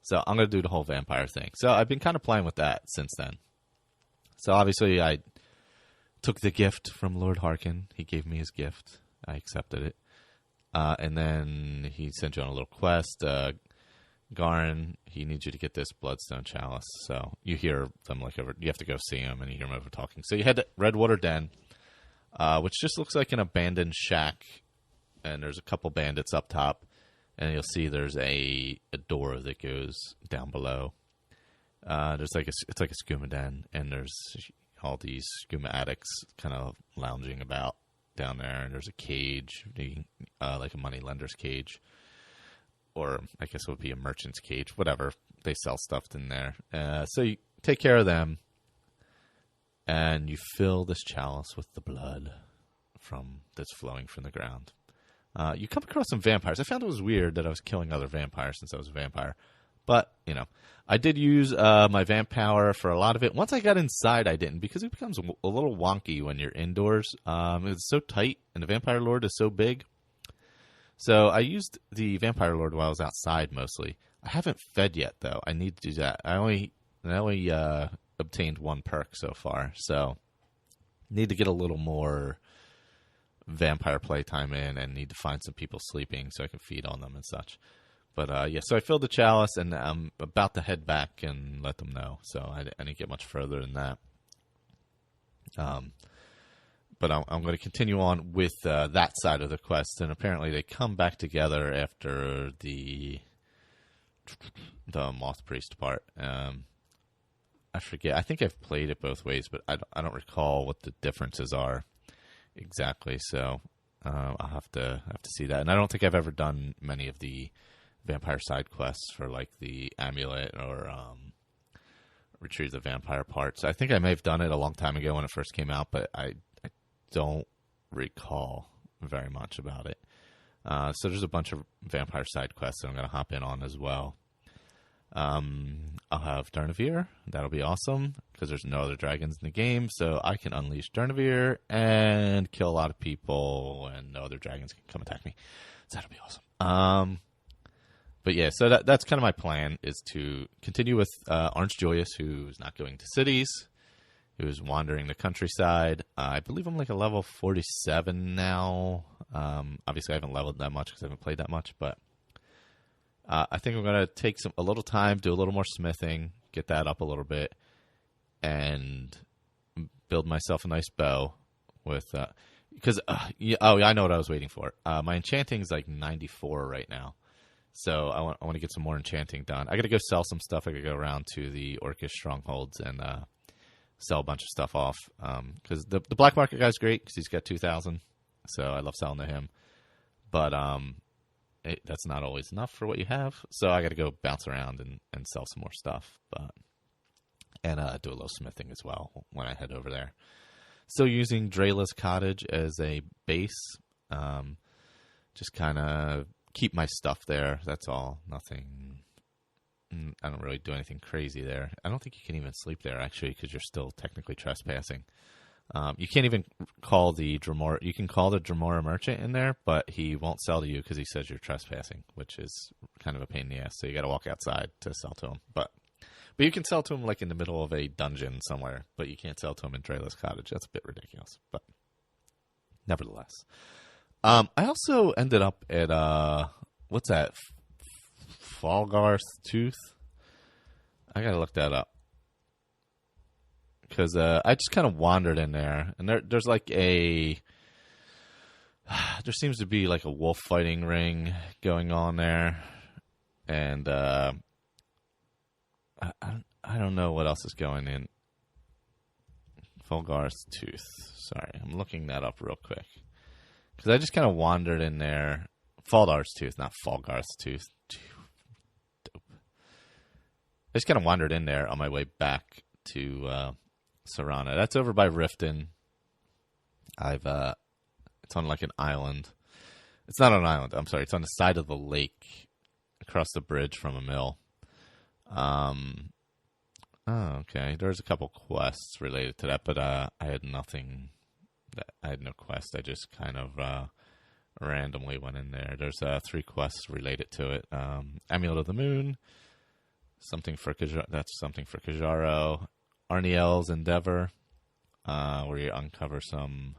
So I'm going to do the whole vampire thing. So I've been kind of playing with that since then. So obviously I took the gift from Lord Harkin. He gave me his gift. I accepted it. And then he sent you on a little quest. Garin, he needs you to get this Bloodstone Chalice. So you hear them over. You have to go see him, and you hear them over talking. So you head to Redwater Den, which just looks like an abandoned shack. And there's a couple bandits up top. And you'll see there's a door that goes down below. It's like a skooma den, and there's all these skooma addicts kind of lounging about down there. And there's a cage, like a moneylender's cage, or I guess it would be a merchant's cage. Whatever, they sell stuff in there. So you take care of them, and you fill this chalice with the blood that's flowing from the ground. You come across some vampires. I found it was weird that I was killing other vampires since I was a vampire. But, I did use my vamp power for a lot of it. Once I got inside, I didn't, because it becomes a little wonky when you're indoors. It's so tight, and the Vampire Lord is so big. So I used the Vampire Lord while I was outside mostly. I haven't fed yet, though. I need to do that. I only obtained one perk so far, so need to get a little more vampire playtime in, and need to find some people sleeping so I can feed on them and such. But so I filled the chalice, and I'm about to head back and let them know. So I didn't get much further than that. But I'm going to continue on with that side of the quest, and apparently they come back together after the Moth Priest part. I forget. I think I've played it both ways, but I don't recall what the differences are exactly. So I'll have to see that. And I don't think I've ever done many of the vampire side quests for like the amulet or retrieve the vampire parts. I think I may have done it a long time ago when it first came out, but I don't recall very much about it. So there's a bunch of vampire side quests that I'm going to hop in on as well. I'll have Durnavir. That'll be awesome because there's no other dragons in the game, so I can unleash Durnavir and kill a lot of people, and no other dragons can come attack me. So that'll be awesome. But yeah, so that's kind of my plan, is to continue with Orange Joyous, who's not going to cities, who's wandering the countryside. I believe I'm like a level 47 now. Obviously, I haven't leveled that much because I haven't played that much, but I think I'm going to take a little time, do a little more smithing, get that up a little bit, and build myself a nice bow with... because, I know what I was waiting for. My enchanting is like 94 right now. So I want to get some more enchanting done. I got to go sell some stuff. I got to go around to the Orcish strongholds and sell a bunch of stuff off. Because the black market guy's great because he's got 2,000. So I love selling to him. But that's not always enough for what you have. So I got to go bounce around and sell some more stuff. And do a little smithing as well when I head over there. Still using Drayla's Cottage as a base. Just kind of keep my stuff there. That's all. Nothing. I don't really do anything crazy there. I don't think you can even sleep there, actually, because you're still technically trespassing. You can't even call the Dremora. You can call the Dremora merchant in there, but he won't sell to you because he says you're trespassing, which is kind of a pain in the ass. So you got to walk outside to sell to him. But you can sell to him like in the middle of a dungeon somewhere, but you can't sell to him in Drayla's Cottage. That's a bit ridiculous, but nevertheless. I also ended up at, what's that? Falgarth Tooth? I gotta look that up. Because I just kind of wandered in there, and there's like there seems to be like a wolf fighting ring going on there, and I don't know what else is going in Falgarth's Tooth. Sorry, I'm looking that up real quick. Because I just kind of wandered in there. Faldar's Tooth, not Falgarth's Tooth. Dope. I just kind of wandered in there on my way back to Serana. That's over by Riften. It's on like an island. It's not on an island. I'm sorry. It's on the side of the lake across the bridge from a mill. Okay. There's a couple quests related to that, but I had nothing. I had no quest. I just kind of randomly went in there. There's 3 quests related to it. Amulet of the Moon, something for Kajaro, Arniel's Endeavor, where you uncover some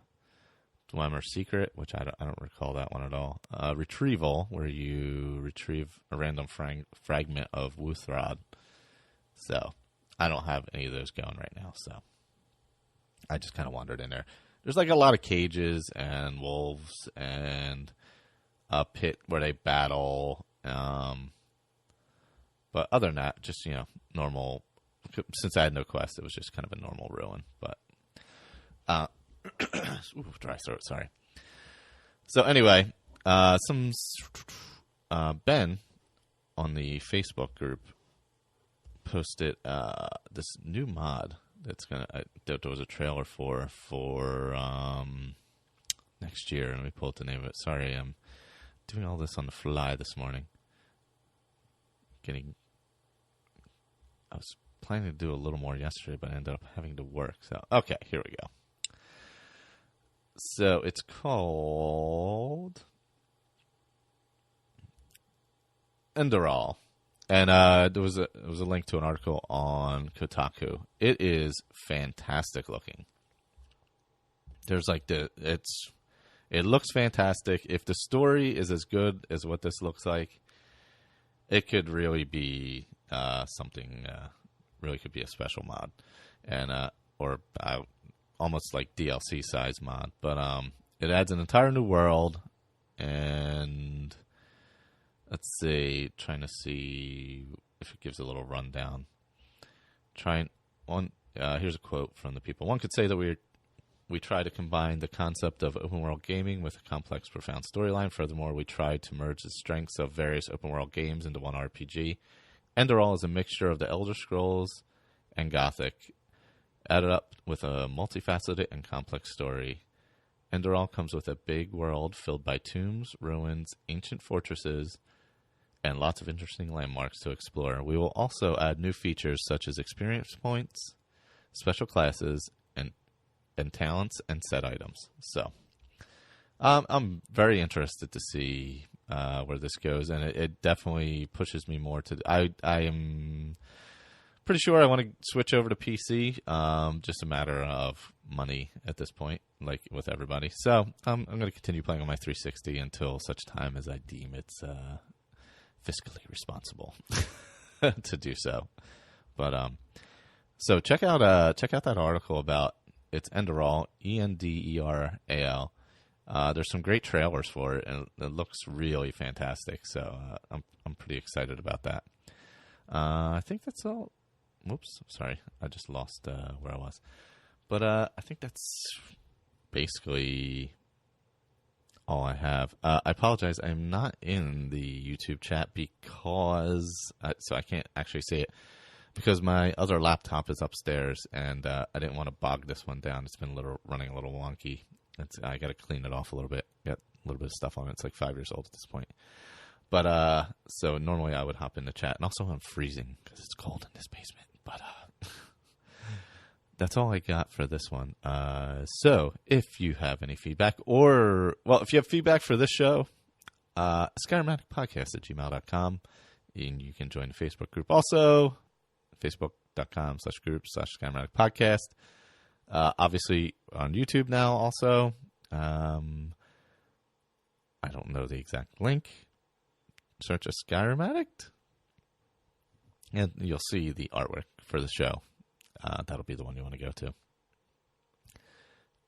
Dwemer secret, which I don't recall that one at all. Retrieval, where you retrieve a random fragment of Wuthrod. So I don't have any of those going right now, so I just kind of wandered in there. There's like a lot of cages and wolves and a pit where they battle. But other than that, just, normal. Since I had no quest, it was just kind of a normal ruin. But, dry throat, sorry. So anyway, Ben on the Facebook group posted this new mod. There was a trailer for next year. Let me pull up the name of it. Sorry, I'm doing all this on the fly this morning. I was planning to do a little more yesterday, but I ended up having to work. So, okay, here we go. So it's called Enderal. And there was a link to an article on Kotaku. It is fantastic looking. There's like it looks fantastic. If the story is as good as what this looks like, it could really be something. Really could be a special mod, and or almost like DLC size mod. But it adds an entire new world, and let's see, trying to see if it gives a little rundown. Here's a quote from the people. One could say that we try to combine the concept of open world gaming with a complex, profound storyline. Furthermore, we try to merge the strengths of various open world games into one RPG. Enderal is a mixture of the Elder Scrolls and Gothic, added up with a multifaceted and complex story. Enderal comes with a big world filled by tombs, ruins, ancient fortresses, and lots of interesting landmarks to explore. We will also add new features such as experience points, special classes, and talents and set items. So I'm very interested to see where this goes, and it definitely pushes me more to. I am pretty sure I want to switch over to PC. Just a matter of money at this point, like with everybody. So I'm going to continue playing on my 360 until such time as I deem it's fiscally responsible to do so. But so check out that article about it's Enderal, Enderal, There's some great trailers for it, and it looks really fantastic. So I'm pretty excited about that. I think that's all. Whoops, sorry, I just lost where I was. But I think that's basically all I have. I apologize, I'm not in the YouTube chat because so I can't actually see it because my other laptop is upstairs, and I didn't want to bog this one down. It's been running a little wonky. I got to clean it off a little bit. Got a little bit of stuff on it. It's like 5 years old at this point. But so normally I would hop in the chat, and also I'm freezing because it's cold in this basement. But that's all I got for this one. So if you have any feedback, if you have feedback for this show, skyrimaddictpodcast@gmail.com, and you can join the Facebook group also, facebook.com/group/skyrimaddictpodcast. Obviously on YouTube now also. I don't know the exact link. Search a Skyrim Addict, and you'll see the artwork for the show. That'll be the one you want to go to.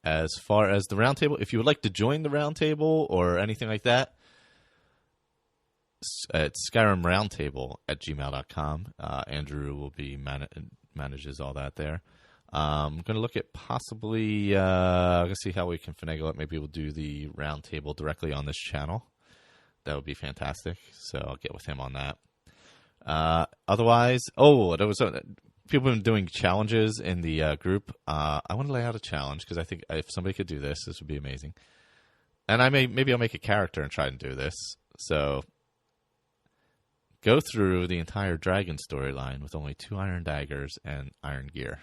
As far as the roundtable, if you would like to join the roundtable or anything like that, it's skyrimroundtable@gmail.com. Andrew will be manages all that there. I'm going to look at possibly going to see how we can finagle it. Maybe we'll do the roundtable directly on this channel. That would be fantastic. So I'll get with him on that. Otherwise, there was people have been doing challenges in the group. I want to lay out a challenge because I think if somebody could do this, this would be amazing. And maybe I'll make a character and try and do this. So go through the entire dragon storyline with only 2 iron daggers and iron gear.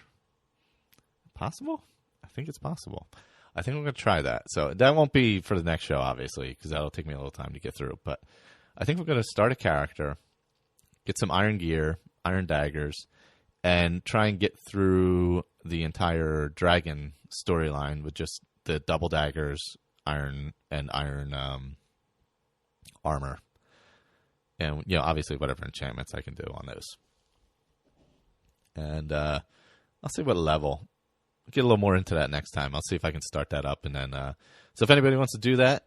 Possible? I think it's possible. I think I'm going to try that. So that won't be for the next show, obviously, because that'll take me a little time to get through. But I think we're going to start a character, get some iron gear, iron daggers, and try and get through the entire dragon storyline with just the double daggers, iron armor. And, obviously whatever enchantments I can do on those. And I'll see what level. Get a little more into that next time. I'll see if I can start that up, and then so if anybody wants to do that,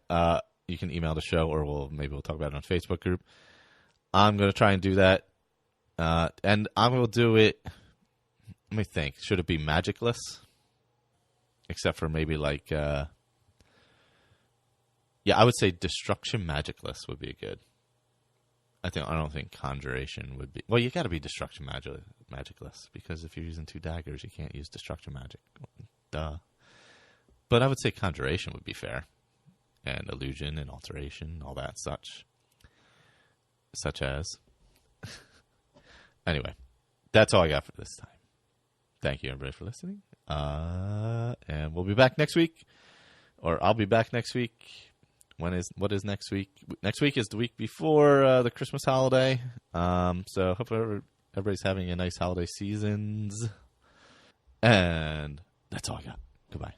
you can email the show, or maybe we'll talk about it on Facebook group. I'm going to try and do that, and I will do it. Let me think. Should it be magicless? Except for maybe like, I would say destruction magicless would be good. I don't think conjuration would be. Well, you got to be destruction magicless, because if you're using 2 daggers, you can't use destruction magic. Duh. But I would say conjuration would be fair, and illusion and alteration, all that such as. Anyway, that's all I got for this time. Thank you, everybody, for listening. And we'll be back next week, or I'll be back next week. What is next week? Next week is the week before the Christmas holiday. So hopefully everybody's having a nice holiday seasons. And that's all I got. Goodbye.